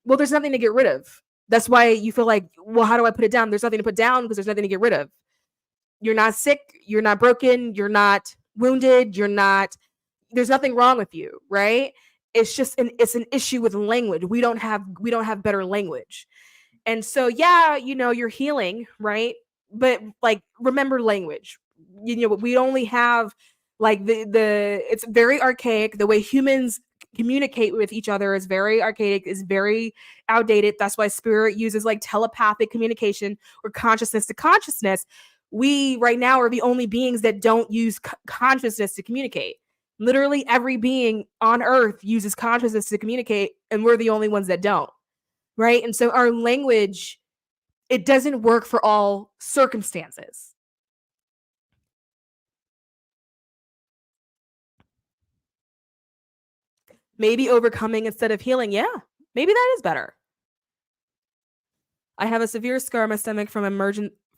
Well, there's nothing to get rid of. That's why you feel like, well, how do I put it down? There's nothing to put down because there's nothing to get rid of. You're not sick. You're not broken. You're not wounded. There's nothing wrong with you, right? It's just it's an issue with language. We don't have better language. And so, yeah, you're healing, right? But like, remember language. We only have like it's very archaic. The way humans communicate with each other is very archaic, is very outdated. That's why spirit uses like telepathic communication or consciousness to consciousness. We right now are the only beings that don't use consciousness to communicate. Literally every being on earth uses consciousness to communicate, and we're the only ones that don't, right? And so our language, it doesn't work for all circumstances. Maybe overcoming instead of healing. Yeah, maybe that is better. I have a severe scar on my stomach from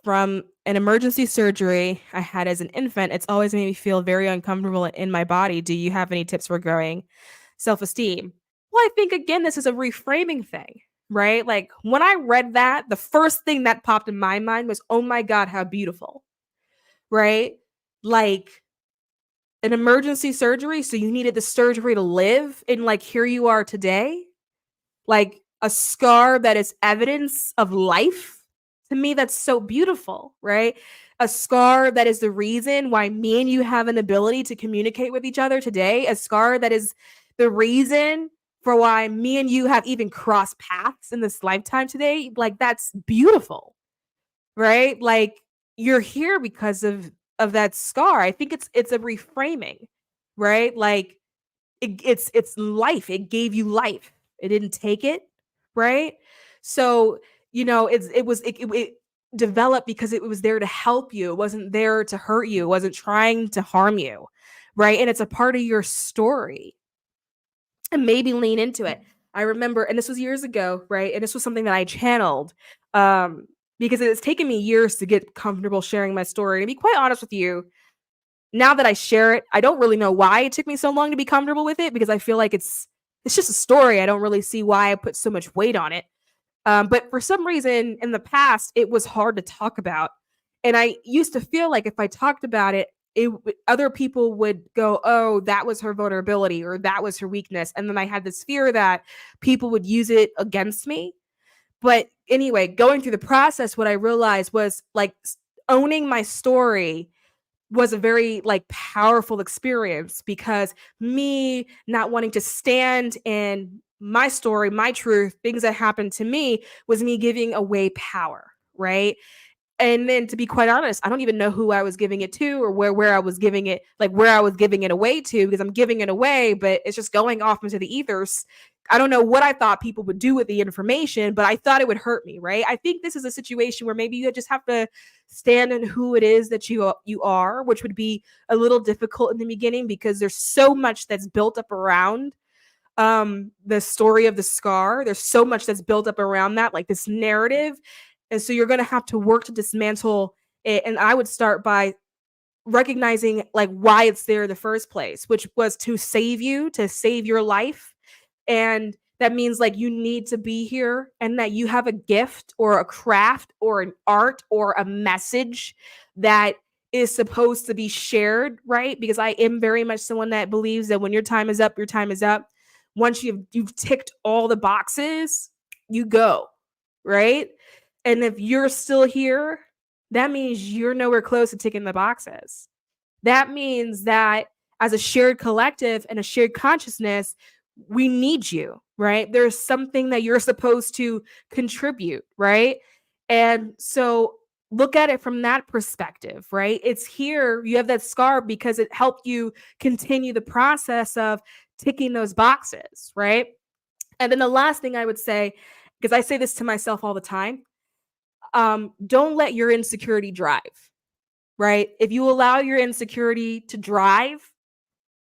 from an emergency surgery I had as an infant, it's always made me feel very uncomfortable in my body. Do you have any tips for growing self-esteem? Well, I think again, this is a reframing thing, right? Like when I read that, the first thing that popped in my mind was, oh my God, how beautiful, right? Like an emergency surgery. So you needed the surgery to live. And like here you are today, like a scar that is evidence of life. To me, that's so beautiful, right? A scar that is the reason why me and you have an ability to communicate with each other today. A scar that is the reason for why me and you have even crossed paths in this lifetime today. Like that's beautiful, right? Like you're here because of that scar. I think it's a reframing, right? Like it's life. It gave you life. It didn't take it, right? So, it developed because it was there to help you. It wasn't there to hurt you. It wasn't trying to harm you, right? And it's a part of your story. And maybe lean into it. I remember, and this was years ago, right? And this was something that I channeled because it's taken me years to get comfortable sharing my story. And to be quite honest with you, now that I share it, I don't really know why it took me so long to be comfortable with it because I feel like it's just a story. I don't really see why I put so much weight on it. But for some reason in the past, it was hard to talk about. And I used to feel like if I talked about it, other people would go, oh, that was her vulnerability or that was her weakness. And then I had this fear that people would use it against me. But anyway, going through the process, what I realized was like owning my story was a very like powerful experience because me not wanting to stand in my story, my truth, things that happened to me was me giving away power, right? And then to be quite honest, I don't even know who I was giving it to or where I was giving it, like where I was giving it away to because I'm giving it away, but it's just going off into the ethers. I don't know what I thought people would do with the information, but I thought it would hurt me, right? I think this is a situation where maybe you just have to stand in who it is that you are, which would be a little difficult in the beginning because there's so much that's built up around the story of the scar. There's so much that's built up around that, like this narrative. And so you're going to have to work to dismantle it. And I would start by recognizing like why it's there in the first place, which was to save you, to save your life. And that means like you need to be here and that you have a gift or a craft or an art or a message that is supposed to be shared, right? Because I am very much someone that believes that when your time is up, your time is up. Once you've ticked all the boxes, you go, right? And if you're still here, that means you're nowhere close to ticking the boxes. That means that as a shared collective and a shared consciousness, we need you, right? There's something that you're supposed to contribute, right? And so look at it from that perspective, right? It's here, you have that scar because it helped you continue the process of ticking those boxes, right? And then the last thing I would say, because I say this to myself all the time, don't let your insecurity drive, right? If you allow your insecurity to drive,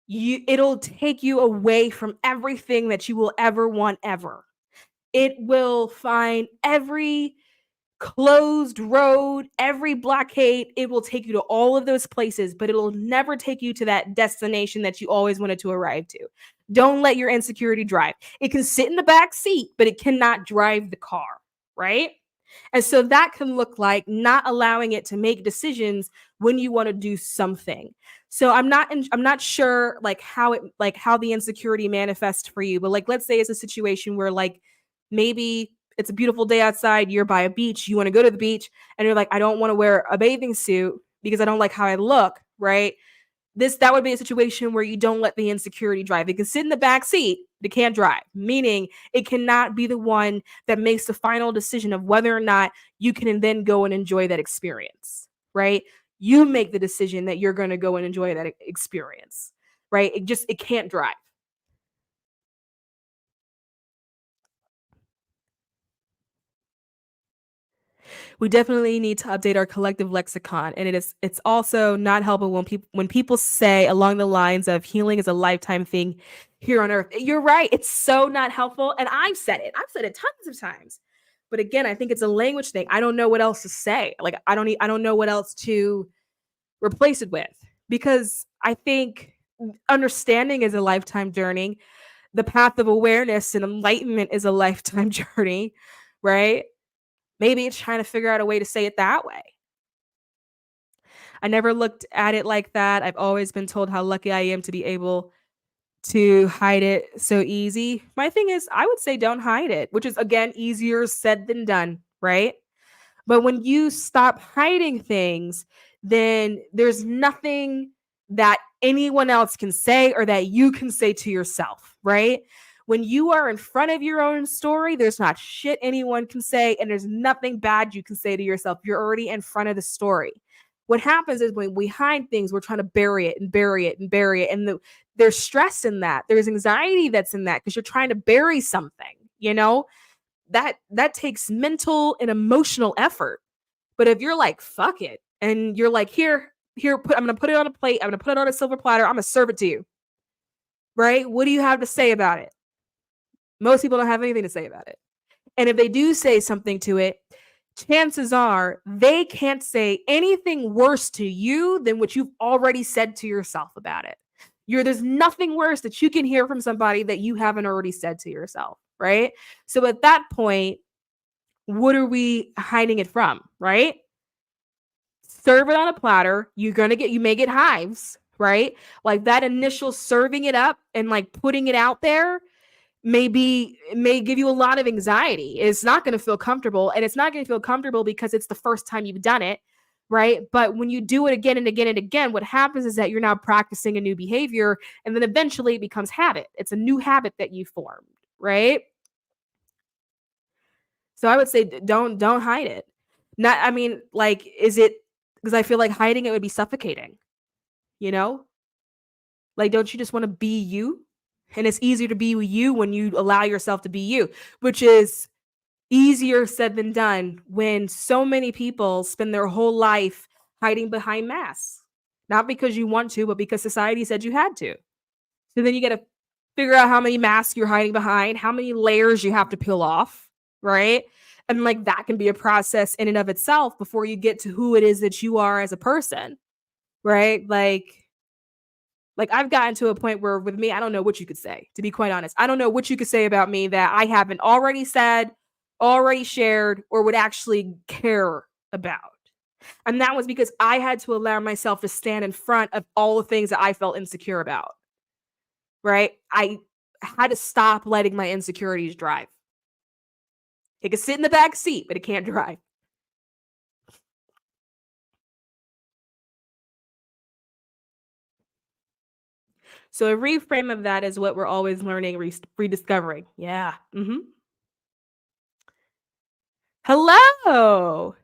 it'll take you away from everything that you will ever want ever. It will find every closed road, every blockade. It will take you to all of those places, but it'll never take you to that destination that you always wanted to arrive to. Don't let your insecurity drive. It can sit in the back seat, but it cannot drive the car, right? And so that can look like not allowing it to make decisions when you want to do something. So I'm not sure like how the insecurity manifests for you, but like let's say it's a situation where like maybe it's a beautiful day outside, you're by a beach, you want to go to the beach and you're like I don't want to wear a bathing suit because I don't like how I look, right? That would be a situation where you don't let the insecurity drive. It can sit in the back seat, but it can't drive, meaning it cannot be the one that makes the final decision of whether or not you can then go and enjoy that experience, right? You make the decision that you're going to go and enjoy that experience, right? It can't drive. We definitely need to update our collective lexicon, and it's also not helpful when people say along the lines of healing is a lifetime thing here on earth. You're right, it's so not helpful, and I've said it tons of times. But again, I think it's a language thing. I don't know what else to say. Like I don't know what else to replace it with, because I think understanding is a lifetime journey. The path of awareness and enlightenment is a lifetime journey, right? Maybe it's trying to figure out a way to say it that way. I never looked at it like that. I've always been told how lucky I am to be able to hide it so easy. My thing is, I would say don't hide it, which is again easier said than done, right? But when you stop hiding things, then there's nothing that anyone else can say or that you can say to yourself, right? When you are in front of your own story, there's not shit anyone can say, and there's nothing bad you can say to yourself. You're already in front of the story. What happens is when we hide things, we're trying to bury it and bury it and bury it. And there's stress in that. There's anxiety that's in that because you're trying to bury something, you know? That takes mental and emotional effort. But if you're like, fuck it, and you're like, here, I'm gonna put it on a plate, I'm gonna put it on a silver platter, I'm gonna serve it to you. Right? What do you have to say about it? Most people don't have anything to say about it. And if they do say something to it, chances are they can't say anything worse to you than what you've already said to yourself about it. There's nothing worse that you can hear from somebody that you haven't already said to yourself, right? So at that point, what are we hiding it from, right? Serve it on a platter. You may get hives, right? Like that initial serving it up and like putting it out there may give you a lot of anxiety. It's not going to feel comfortable, and it's not going to feel comfortable because it's the first time you've done it, right? But when you do it again and again and again, what happens is that you're now practicing a new behavior, and then eventually it becomes habit. It's a new habit that you formed, right? So I would say don't hide it. Not, I mean, like, is it because I feel like hiding it would be suffocating, you know? Like, don't you just want to be you? And it's easier to be you when you allow yourself to be you, which is easier said than done when so many people spend their whole life hiding behind masks. Not because you want to, but because society said you had to. So then you got to figure out how many masks you're hiding behind, how many layers you have to peel off, right? And like that can be a process in and of itself before you get to who it is that you are as a person, right? Like I've gotten to a point where with me, I don't know what you could say, to be quite honest. I don't know what you could say about me that I haven't already said, already shared, or would actually care about. And that was because I had to allow myself to stand in front of all the things that I felt insecure about, right? I had to stop letting my insecurities drive. It can sit in the back seat, but it can't drive. So a reframe of that is what we're always learning, rediscovering. Yeah. Hello.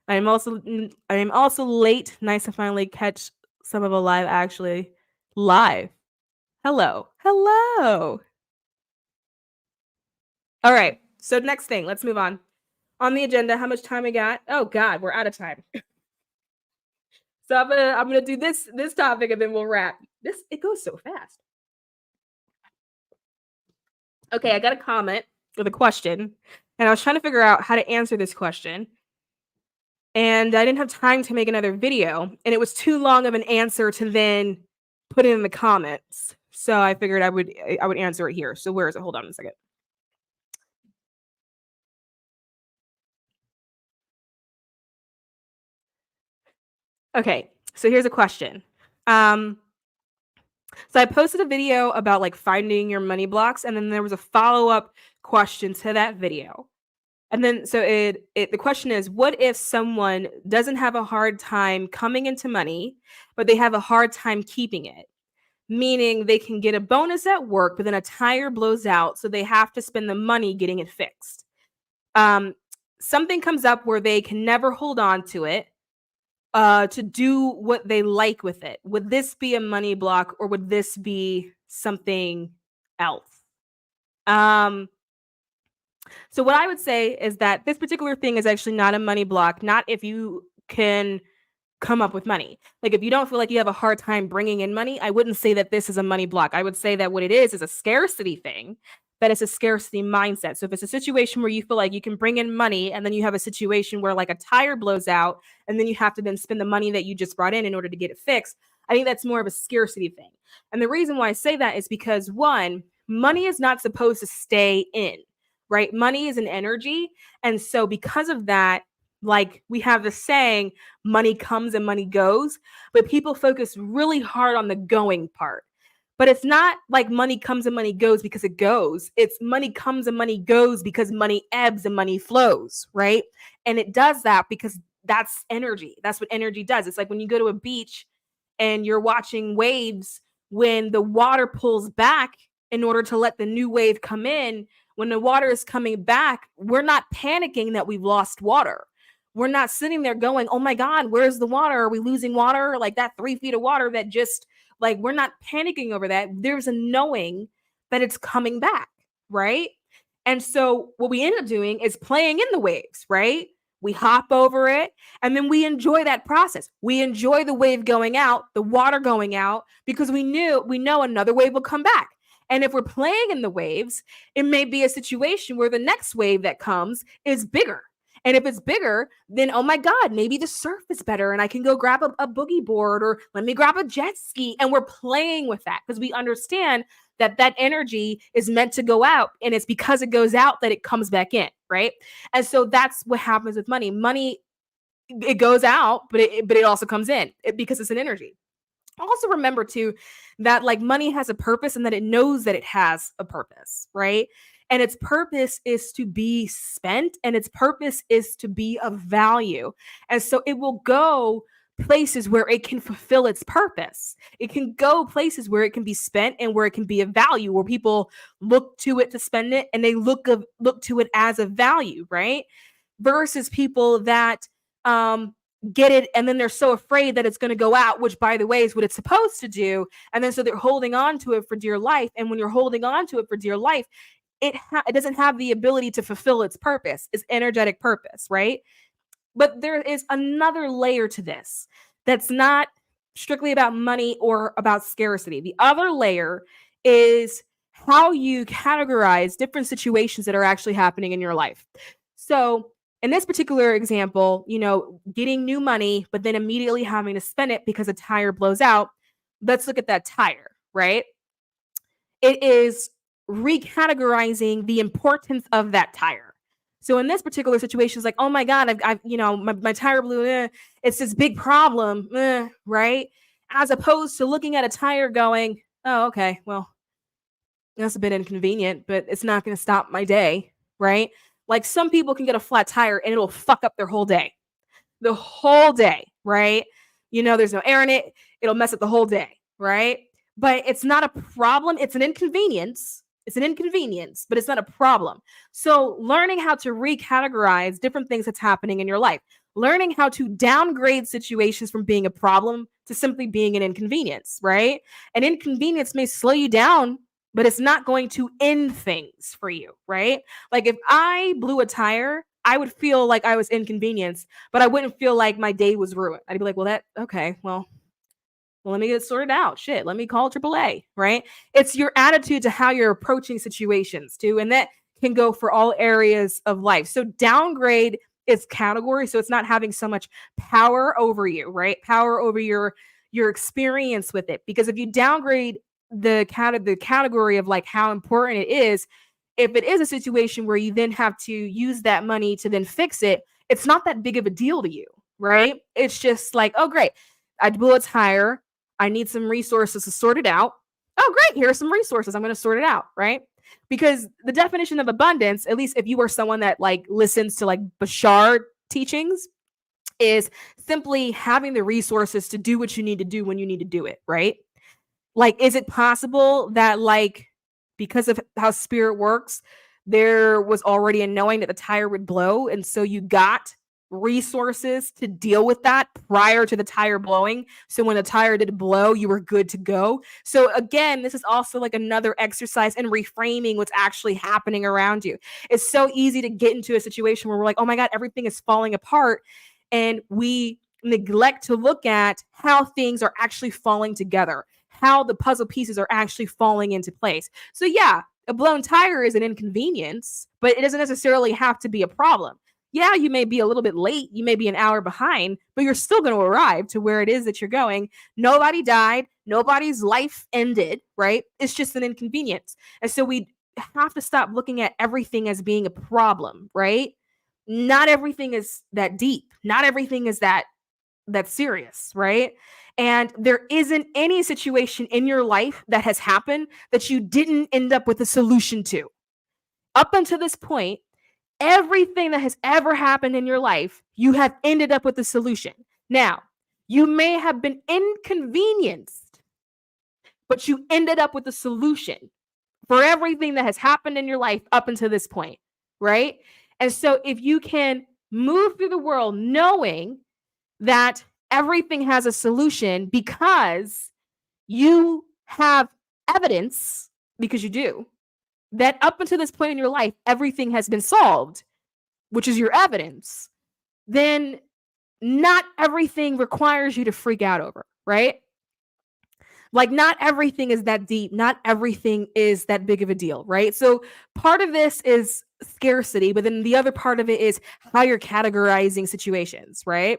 I am also late. Nice to finally catch some of a live, actually. Live. Hello. Hello. All right. So next thing, let's move on. On the agenda, how much time we got? Oh God, we're out of time. So I'm gonna do this topic and then we'll wrap. It goes so fast. Okay, I got a comment with a question, and I was trying to figure out how to answer this question. And I didn't have time to make another video, and it was too long of an answer to then put it in the comments. So I figured I would answer it here. So where is it? Hold on a second. Okay, so here's a question. So I posted a video about like finding your money blocks, and then there was a follow-up question to that video. And then so the question is, what if someone doesn't have a hard time coming into money, but they have a hard time keeping it? Meaning they can get a bonus at work, but then a tire blows out, so they have to spend the money getting it fixed. Something comes up where they can never hold on to it to do what they like with it. Would this be a money block, or would this be something else? So what I would say is that this particular thing is actually not a money block, not if you can come up with money. Like if you don't feel like you have a hard time bringing in money, I wouldn't say that this is a money block. I would say that what it is a scarcity thing, that it's a scarcity mindset. So if it's a situation where you feel like you can bring in money and then you have a situation where like a tire blows out and then you have to then spend the money that you just brought in order to get it fixed, I think that's more of a scarcity thing. And the reason why I say that is because, one, money is not supposed to stay in, right? Money is an energy. And so because of that, like we have the saying, money comes and money goes, but people focus really hard on the going part. But it's not like money comes and money goes because it goes. It's money comes and money goes because money ebbs and money flows, right? And it does that because that's energy. That's what energy does. It's like when you go to a beach and you're watching waves, when the water pulls back in order to let the new wave come in, when the water is coming back, we're not panicking that we've lost water. We're not sitting there going, oh my God, where's the water? Are we losing water? Like that 3 feet of water that just, like, we're not panicking over that. There's a knowing that it's coming back, right? And so what we end up doing is playing in the waves, right? We hop over it and then we enjoy that process. We enjoy the wave going out, the water going out, because we know another wave will come back. And if we're playing in the waves, it may be a situation where the next wave that comes is bigger. And if it's bigger, then, oh my God, maybe the surf is better and I can go grab a boogie board, or let me grab a jet ski. And we're playing with that because we understand that that energy is meant to go out, and it's because it goes out that it comes back in, right? And so that's what happens with money. Money, it goes out, but it also comes in because it's an energy. Also remember too that like money has a purpose and that it knows that it has a purpose, right? And its purpose is to be spent, and its purpose is to be of value. And so it will go places where it can fulfill its purpose. It can go places where it can be spent and where it can be of value, where people look to it to spend it and they look to it as a value, right? Versus people that get it and then they're so afraid that it's going to go out, which by the way is what it's supposed to do. And then so they're holding on to it for dear life. And when you're holding on to it for dear life, it doesn't have the ability to fulfill its purpose, its energetic purpose, right? But there is another layer to this that's not strictly about money or about scarcity. The other layer is how you categorize different situations that are actually happening in your life. So in this particular example, getting new money, but then immediately having to spend it because a tire blows out. Let's look at that tire, right? It is recategorizing the importance of that tire. So in this particular situation, it's like, oh my God, I've my tire blew. It's this big problem, right? As opposed to looking at a tire going, oh, okay, well, that's a bit inconvenient, but it's not going to stop my day, right? Like some people can get a flat tire and it'll fuck up their whole day. The whole day, right? There's no air in it. It'll mess up the whole day, right? But it's not a problem. It's an inconvenience. It's an inconvenience, but it's not a problem. So learning how to recategorize different things that's happening in your life, learning how to downgrade situations from being a problem to simply being an inconvenience, right? An inconvenience may slow you down, but it's not going to end things for you, right? Like if I blew a tire, I would feel like I was inconvenienced, but I wouldn't feel like my day was ruined. I'd be like, well, let me get it sorted out. Shit, let me call AAA, right? It's your attitude to how you're approaching situations too. And that can go for all areas of life. So downgrade its category. So it's not having so much power over you, right? Power over your experience with it. Because if you downgrade the category of like how important it is, if it is a situation where you then have to use that money to then fix it, it's not that big of a deal to you, right? It's just like, oh, great. I blew a tire. I need some resources to sort it out. Oh, great. Here are some resources. I'm going to sort it out, right? Because the definition of abundance, at least if you are someone that like listens to like Bashar teachings, is simply having the resources to do what you need to do when you need to do it, right? Like, is it possible that like, because of how spirit works, there was already a knowing that the tire would blow, and so you got resources to deal with that prior to the tire blowing, so when the tire did blow, you were good to go? So again, this is also like another exercise in reframing what's actually happening around you. It's so easy to get into a situation where we're like, oh my God, everything is falling apart, and we neglect to look at how things are actually falling together, how the puzzle pieces are actually falling into place. So yeah, A blown tire is an inconvenience, but it doesn't necessarily have to be a problem. Yeah, you may be a little bit late, you may be an hour behind, but you're still going to arrive to where it is that you're going. Nobody died, nobody's life ended, right? It's just an inconvenience. And so we have to stop looking at everything as being a problem, right? Not everything is that deep. Not everything is that serious, right? And there isn't any situation in your life that has happened that you didn't end up with a solution to. Up until this point, everything that has ever happened in your life, you have ended up with a solution. Now, you may have been inconvenienced, but you ended up with a solution for everything that has happened in your life up until this point, right? And so if you can move through the world knowing that everything has a solution because you have evidence, because you do, that up until this point in your life, everything has been solved, which is your evidence, then not everything requires you to freak out over, right? Like, not everything is that deep. Not everything is that big of a deal, right? So part of this is scarcity, but then the other part of it is how you're categorizing situations, right?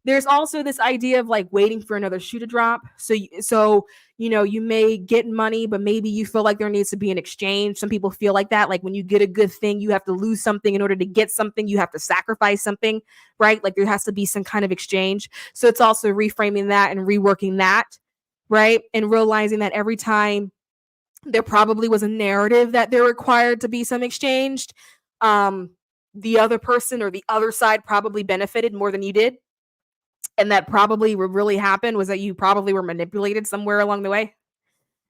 There's also this idea of like waiting for another shoe to drop. So you may get money, but maybe you feel like there needs to be an exchange. Some people feel like that. Like when you get a good thing, you have to lose something in order to get something. You have to sacrifice something, right? Like there has to be some kind of exchange. So it's also reframing that and reworking that, right? And realizing that every time there probably was a narrative that there required to be some exchanged, the other person or the other side probably benefited more than you did. And that probably what really happened was that you probably were manipulated somewhere along the way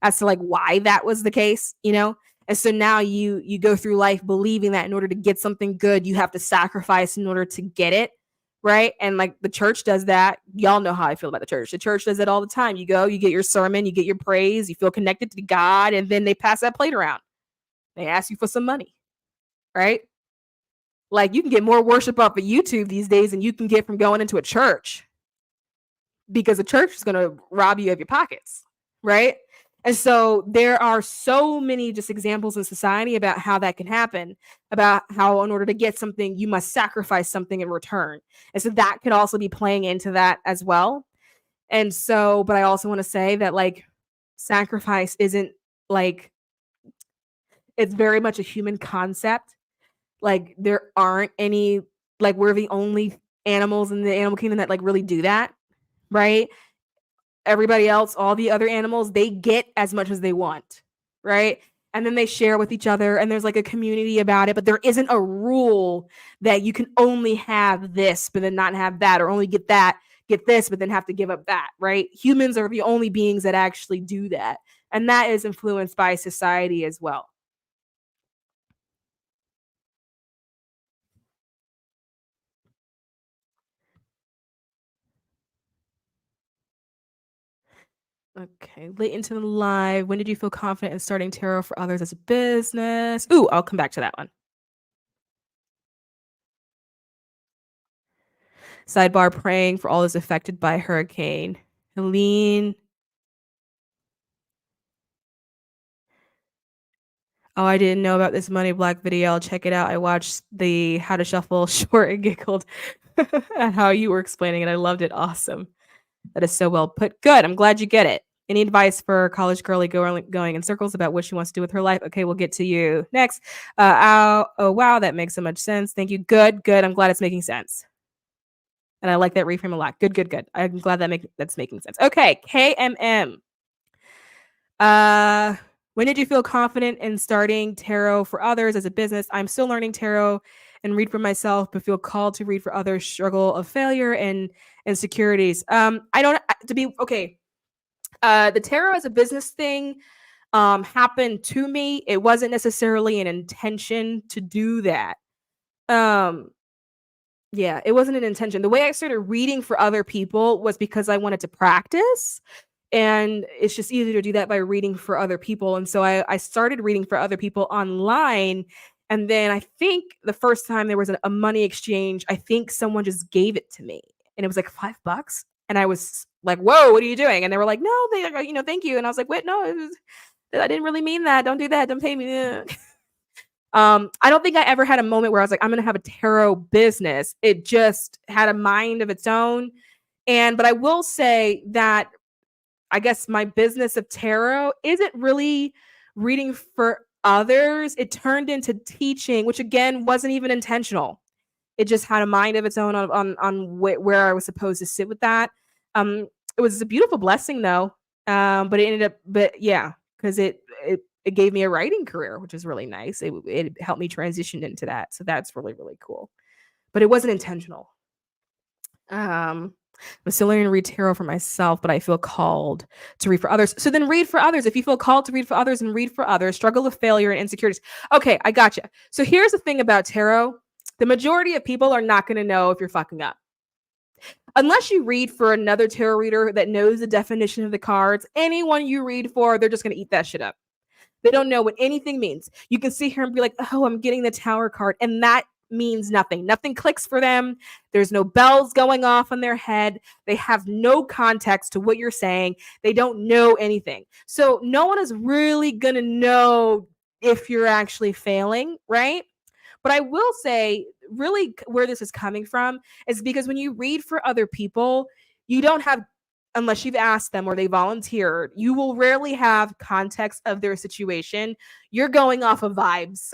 as to like why that was the case, you know? And so now you go through life believing that in order to get something good, you have to sacrifice in order to get it, right? And like the church does that. Y'all know how I feel about the church. The church does it all the time. You go, you get your sermon, you get your praise, you feel connected to God, and then they pass that plate around. They ask you for some money, right? Like you can get more worship off of YouTube these days than you can get from going into a church, because the church is going to rob you of your pockets, right? And so there are so many just examples in society about how that can happen, about how in order to get something, you must sacrifice something in return. And so that could also be playing into that as well. And so, but I also want to say that like sacrifice isn't like, it's very much a human concept. Like there aren't any, like we're the only animals in the animal kingdom that like really do that, right? Everybody else, all the other animals, they get as much as they want, right? And then they share with each other, and there's like a community about it, but there isn't a rule that you can only have this, but then not have that, or only get that, get this, but then have to give up that, right? Humans are the only beings that actually do that. And that is influenced by society as well. Okay, late into the live. When did you feel confident in starting tarot for others as a business? Ooh, I'll come back to that one. Sidebar, praying for all those affected by hurricane. Helene. Oh, I didn't know about this Money Black video. I'll check it out. I watched the How to Shuffle short and giggled at how you were explaining it. I loved it. Awesome. That is so well put. Good. I'm glad you get it. Any advice for college girly going in circles about what she wants to do with her life? Okay, we'll get to you next. Oh, wow. That makes so much sense. Thank you. Good. I'm glad it's making sense. And I like that reframe a lot. Good. I'm glad that's making sense. Okay, KMM. When did you feel confident in starting tarot for others as a business? I'm still learning tarot and read for myself, but feel called to read for others. Struggle of failure and insecurities. I don't to be okay. The tarot as a business thing happened to me. It wasn't necessarily an intention to do that. Yeah, it wasn't an intention. The way I started reading for other people was because I wanted to practice. And it's just easier to do that by reading for other people. And so I started reading for other people online. And then I think the first time there was a money exchange, I think someone just gave it to me. And it was like $5. And I was like, whoa, what are you doing? And they were like, no, thank you. And I was like, wait, no, I didn't really mean that. Don't do that. Don't pay me. I don't think I ever had a moment where I was like, I'm going to have a tarot business. It just had a mind of its own. But I will say that I guess my business of tarot isn't really reading for others. It turned into teaching, which again wasn't even intentional. It just had a mind of its own on where I was supposed to sit with that. It was a beautiful blessing though. But it ended up, because it gave me a writing career, which is really nice. It helped me transition into that. So that's really, really cool. But it wasn't intentional. I'm still learning to read tarot for myself, but I feel called to read for others. So then read for others. If you feel called to read for others and read for others, struggle with failure and insecurities. Okay, I gotcha. So here's the thing about tarot. The majority of people are not going to know if you're fucking up. Unless you read for another tarot reader that knows the definition of the cards, anyone you read for, they're just going to eat that shit up. They don't know what anything means. You can sit here and be like, oh, I'm getting the Tower card. And that means nothing. Nothing clicks for them. There's no bells going off in their head. They have no context to what you're saying. They don't know anything. So no one is really going to know if you're actually failing, right? But I will say, really, where this is coming from is because when you read for other people, you don't have, unless you've asked them or they volunteered, you will rarely have context of their situation. You're going off of vibes.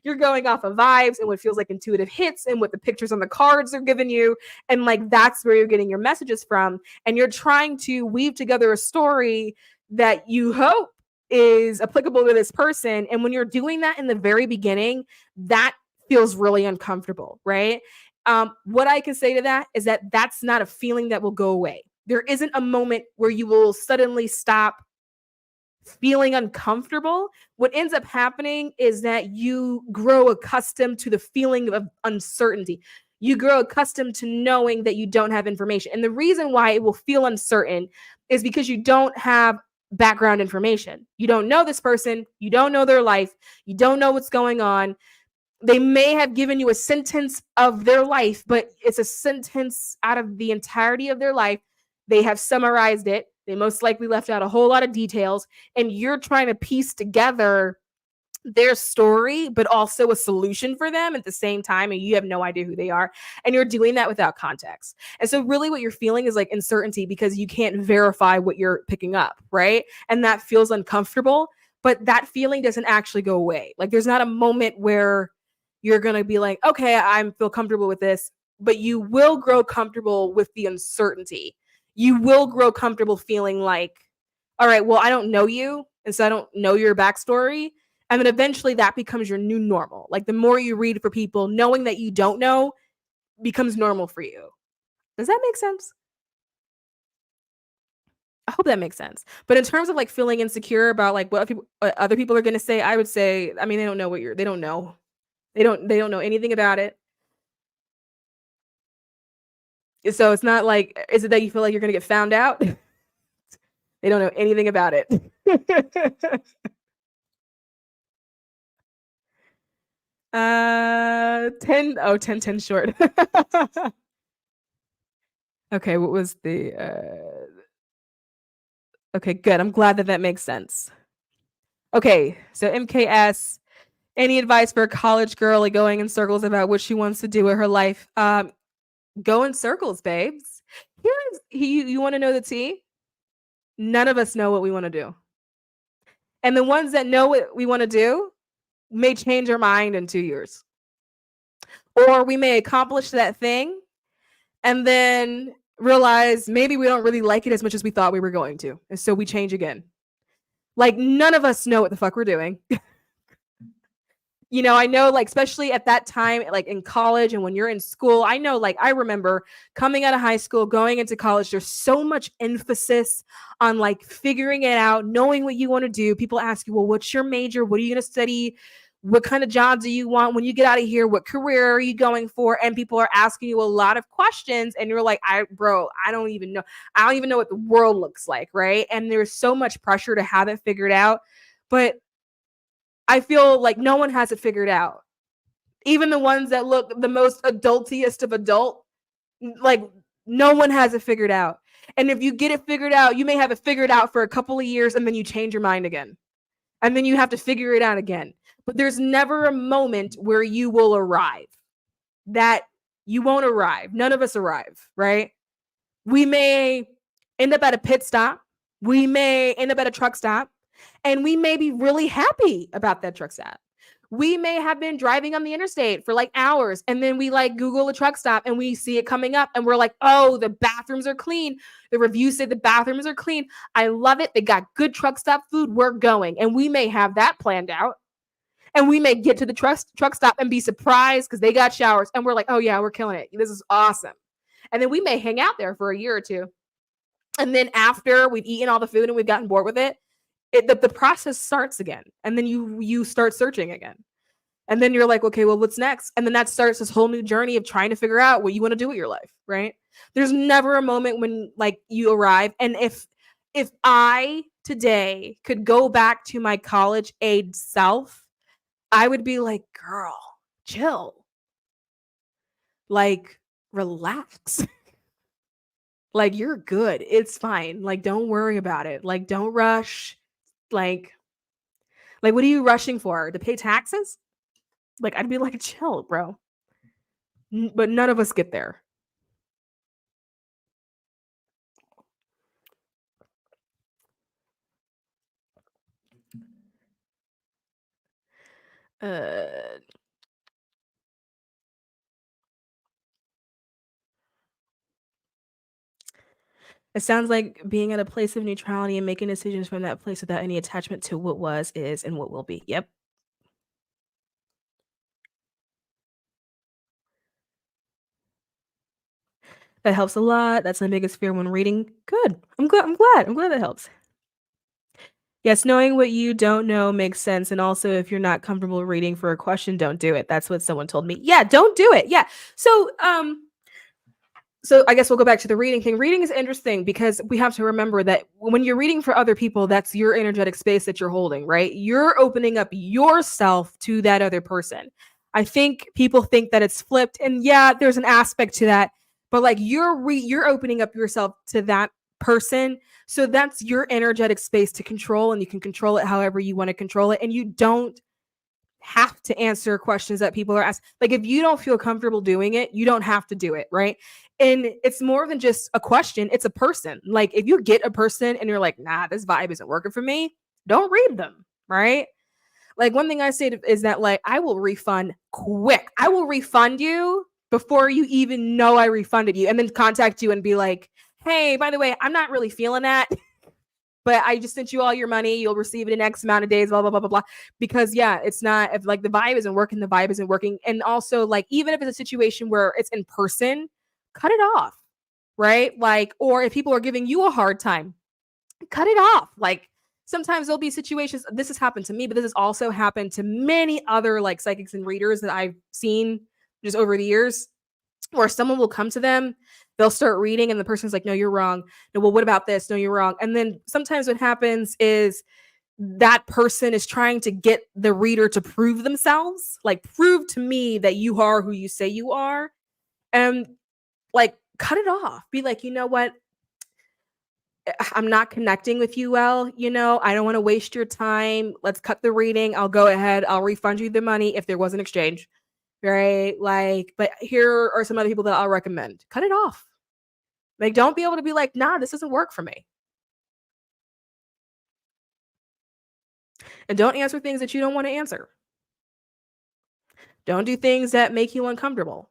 You're going off of vibes and what feels like intuitive hits and what the pictures on the cards are giving you. And like, that's where you're getting your messages from. And you're trying to weave together a story that you hope is applicable to this person. And when you're doing that in the very beginning, that feels really uncomfortable, right? What I can say to that is that that's not a feeling that will go away. There isn't a moment where you will suddenly stop feeling uncomfortable. What ends up happening is that you grow accustomed to the feeling of uncertainty. You grow accustomed to knowing that you don't have information. And the reason why it will feel uncertain is because you don't have background information. You don't know this person. You don't know their life. You don't know what's going on. They may have given you a sentence of their life, but it's a sentence out of the entirety of their life. They have summarized it. They most likely left out a whole lot of details, and you're trying to piece together their story, but also a solution for them at the same time, and you have no idea who they are, and you're doing that without context. And so really what you're feeling is like uncertainty because you can't verify what you're picking up, right? And that feels uncomfortable, but that feeling doesn't actually go away. Like there's not a moment where you're going to be like, okay, I feel comfortable with this, but you will grow comfortable with the uncertainty. You will grow comfortable feeling like, all right, well, I don't know you, and so I don't know your backstory. And then eventually that becomes your new normal. Like the more you read for people, knowing that you don't know becomes normal for you. Does that make sense? I hope that makes sense. But in terms of like feeling insecure about like what other people are going to say, I would say, I mean, they don't know they don't know. They don't know anything about it. So it's not like, is it that you feel like you're going to get found out? They don't know anything about it. 10 short. Okay, what was the okay, good. I'm glad that makes sense. Okay, so MKS, any advice for a college girl like going in circles about what she wants to do with her life? Go in circles, babes. You want to know the tea? None of us know what we want to do. And the ones that know what we want to do may change our mind in 2 years. Or we may accomplish that thing and then realize maybe we don't really like it as much as we thought we were going to. And so we change again. Like none of us know what the fuck we're doing. You know, I know like, especially at that time, like in college and when you're in school, I know like, I remember coming out of high school, going into college, there's so much emphasis on like figuring it out, knowing what you want to do. People ask you, well, what's your major? What are you going to study? What kind of jobs do you want when you get out of here? What career are you going for? And people are asking you a lot of questions and you're like, I don't even know. I don't even know what the world looks like. Right. And there's so much pressure to have it figured out. But I feel like no one has it figured out. Even the ones that look the most adultiest of adult, like no one has it figured out. And if you get it figured out, you may have it figured out for a couple of years and then you change your mind again. And then you have to figure it out again. But there's never a moment where you will arrive. That you won't arrive. None of us arrive, right? We may end up at a pit stop. We may end up at a truck stop. And we may be really happy about that truck stop. We may have been driving on the interstate for like hours, and then we like Google a truck stop and we see it coming up and we're like, oh, the bathrooms are clean. The reviews say the bathrooms are clean. I love it. They got good truck stop food. We're going. And we may have that planned out. And we may get to the truck stop and be surprised because they got showers. And we're like, oh yeah, we're killing it. This is awesome. And then we may hang out there for a year or two. And then after we've eaten all the food and we've gotten bored with it, the process starts again. And then you start searching again. And then you're like, okay, well, what's next? And then that starts this whole new journey of trying to figure out what you want to do with your life, right? There's never a moment when like you arrive. And if I today could go back to my college age self, I would be like, girl, chill. Like, relax. Like, you're good. It's fine. Like, don't worry about it. Like, don't rush. Like, what are you rushing for? To pay taxes? Like, I'd be like, chill, bro. But none of us get there. It sounds like being at a place of neutrality and making decisions from that place without any attachment to what was, is, and what will be. Yep. That helps a lot. That's my biggest fear when reading. Good. I'm glad that helps. Yes, knowing what you don't know makes sense. And also, if you're not comfortable reading for a question, don't do it. That's what someone told me. Yeah, don't do it. Yeah. So I guess we'll go back to the reading thing. Reading is interesting because we have to remember that when you're reading for other people, that's your energetic space that you're holding, right? You're opening up yourself to that other person. I think people think that it's flipped, and yeah, there's an aspect to that, but like you're opening up yourself to that person. So that's your energetic space to control, and you can control it however you want to control it. And you don't have to answer questions that people are asked. Like, if you don't feel comfortable doing it, you don't have to do it, right? And it's more than just a question, it's a person. Like, if you get a person and you're like, nah, this vibe isn't working for me, don't read them, right? Like, one thing I say is that, like, I will refund quick. I will refund you before you even know I refunded you, and then contact you and be like, hey, by the way, I'm not really feeling that, but I just sent you all your money. You'll receive it in X amount of days, blah, blah, blah, blah, blah. Because yeah, it's not, if like the vibe isn't working, the vibe isn't working. And also, like, even if it's a situation where it's in person, cut it off, right? Like, or if people are giving you a hard time, cut it off. Like, sometimes there'll be situations, this has happened to me, but this has also happened to many other like psychics and readers that I've seen just over the years, where someone will come to them, they'll start reading, and the person's like, no, you're wrong. No, well, what about this? No, you're wrong. And then sometimes what happens is that person is trying to get the reader to prove themselves, like, prove to me that you are who you say you are. And like, cut it off. Be like, you know what? I'm not connecting with you well. You know, I don't want to waste your time. Let's cut the reading. I'll go ahead. I'll refund you the money if there was an exchange. Right? Like, but here are some other people that I'll recommend. Cut it off. Like, don't be able to be like, nah, this doesn't work for me. And don't answer things that you don't want to answer. Don't do things that make you uncomfortable.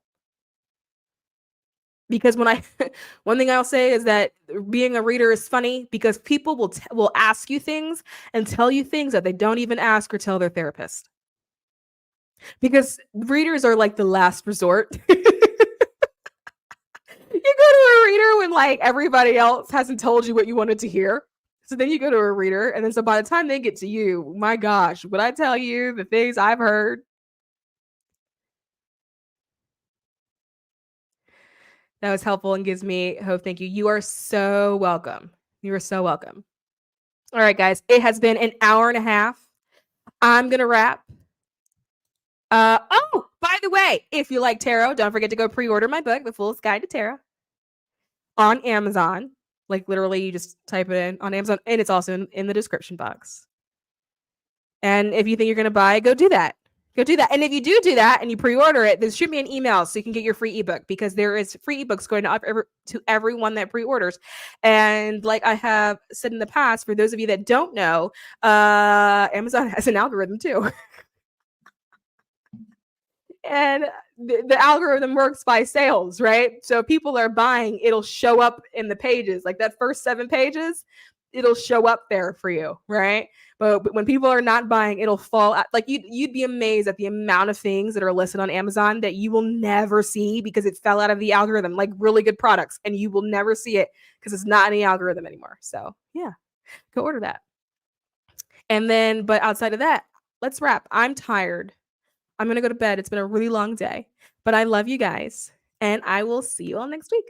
Because one thing I'll say is that being a reader is funny because people will ask you things and tell you things that they don't even ask or tell their therapist. Because readers are like the last resort. You go to a reader when like everybody else hasn't told you what you wanted to hear. So then you go to a reader, and then so by the time they get to you, my gosh, would I tell you the things I've heard? That was helpful and gives me hope. Thank you. You are so welcome. You are so welcome. All right, guys. It has been an hour and a half. I'm going to wrap. Oh, by the way, if you like tarot, don't forget to go pre-order my book, The Fool's Guide to Tarot, on Amazon. Like literally you just type it in on Amazon, and it's also in the description box. And if you think you're going to buy it, go do that. Go do that. And if you do that and you pre-order it, then shoot me an email so you can get your free ebook, because there is free ebooks going to everyone that pre-orders. And like I have said in the past, for those of you that don't know, Amazon has an algorithm too. And the algorithm works by sales, right? So if people are buying, it'll show up in the pages, like that first 7 pages, it'll show up there for you, right? But when people are not buying, it'll fall out. Like you'd be amazed at the amount of things that are listed on Amazon that you will never see because it fell out of the algorithm, like really good products, and you will never see it because it's not in the algorithm anymore. So yeah, go order that. And then, but outside of that, let's wrap. I'm tired. I'm going to go to bed. It's been a really long day, but I love you guys, and I will see you all next week.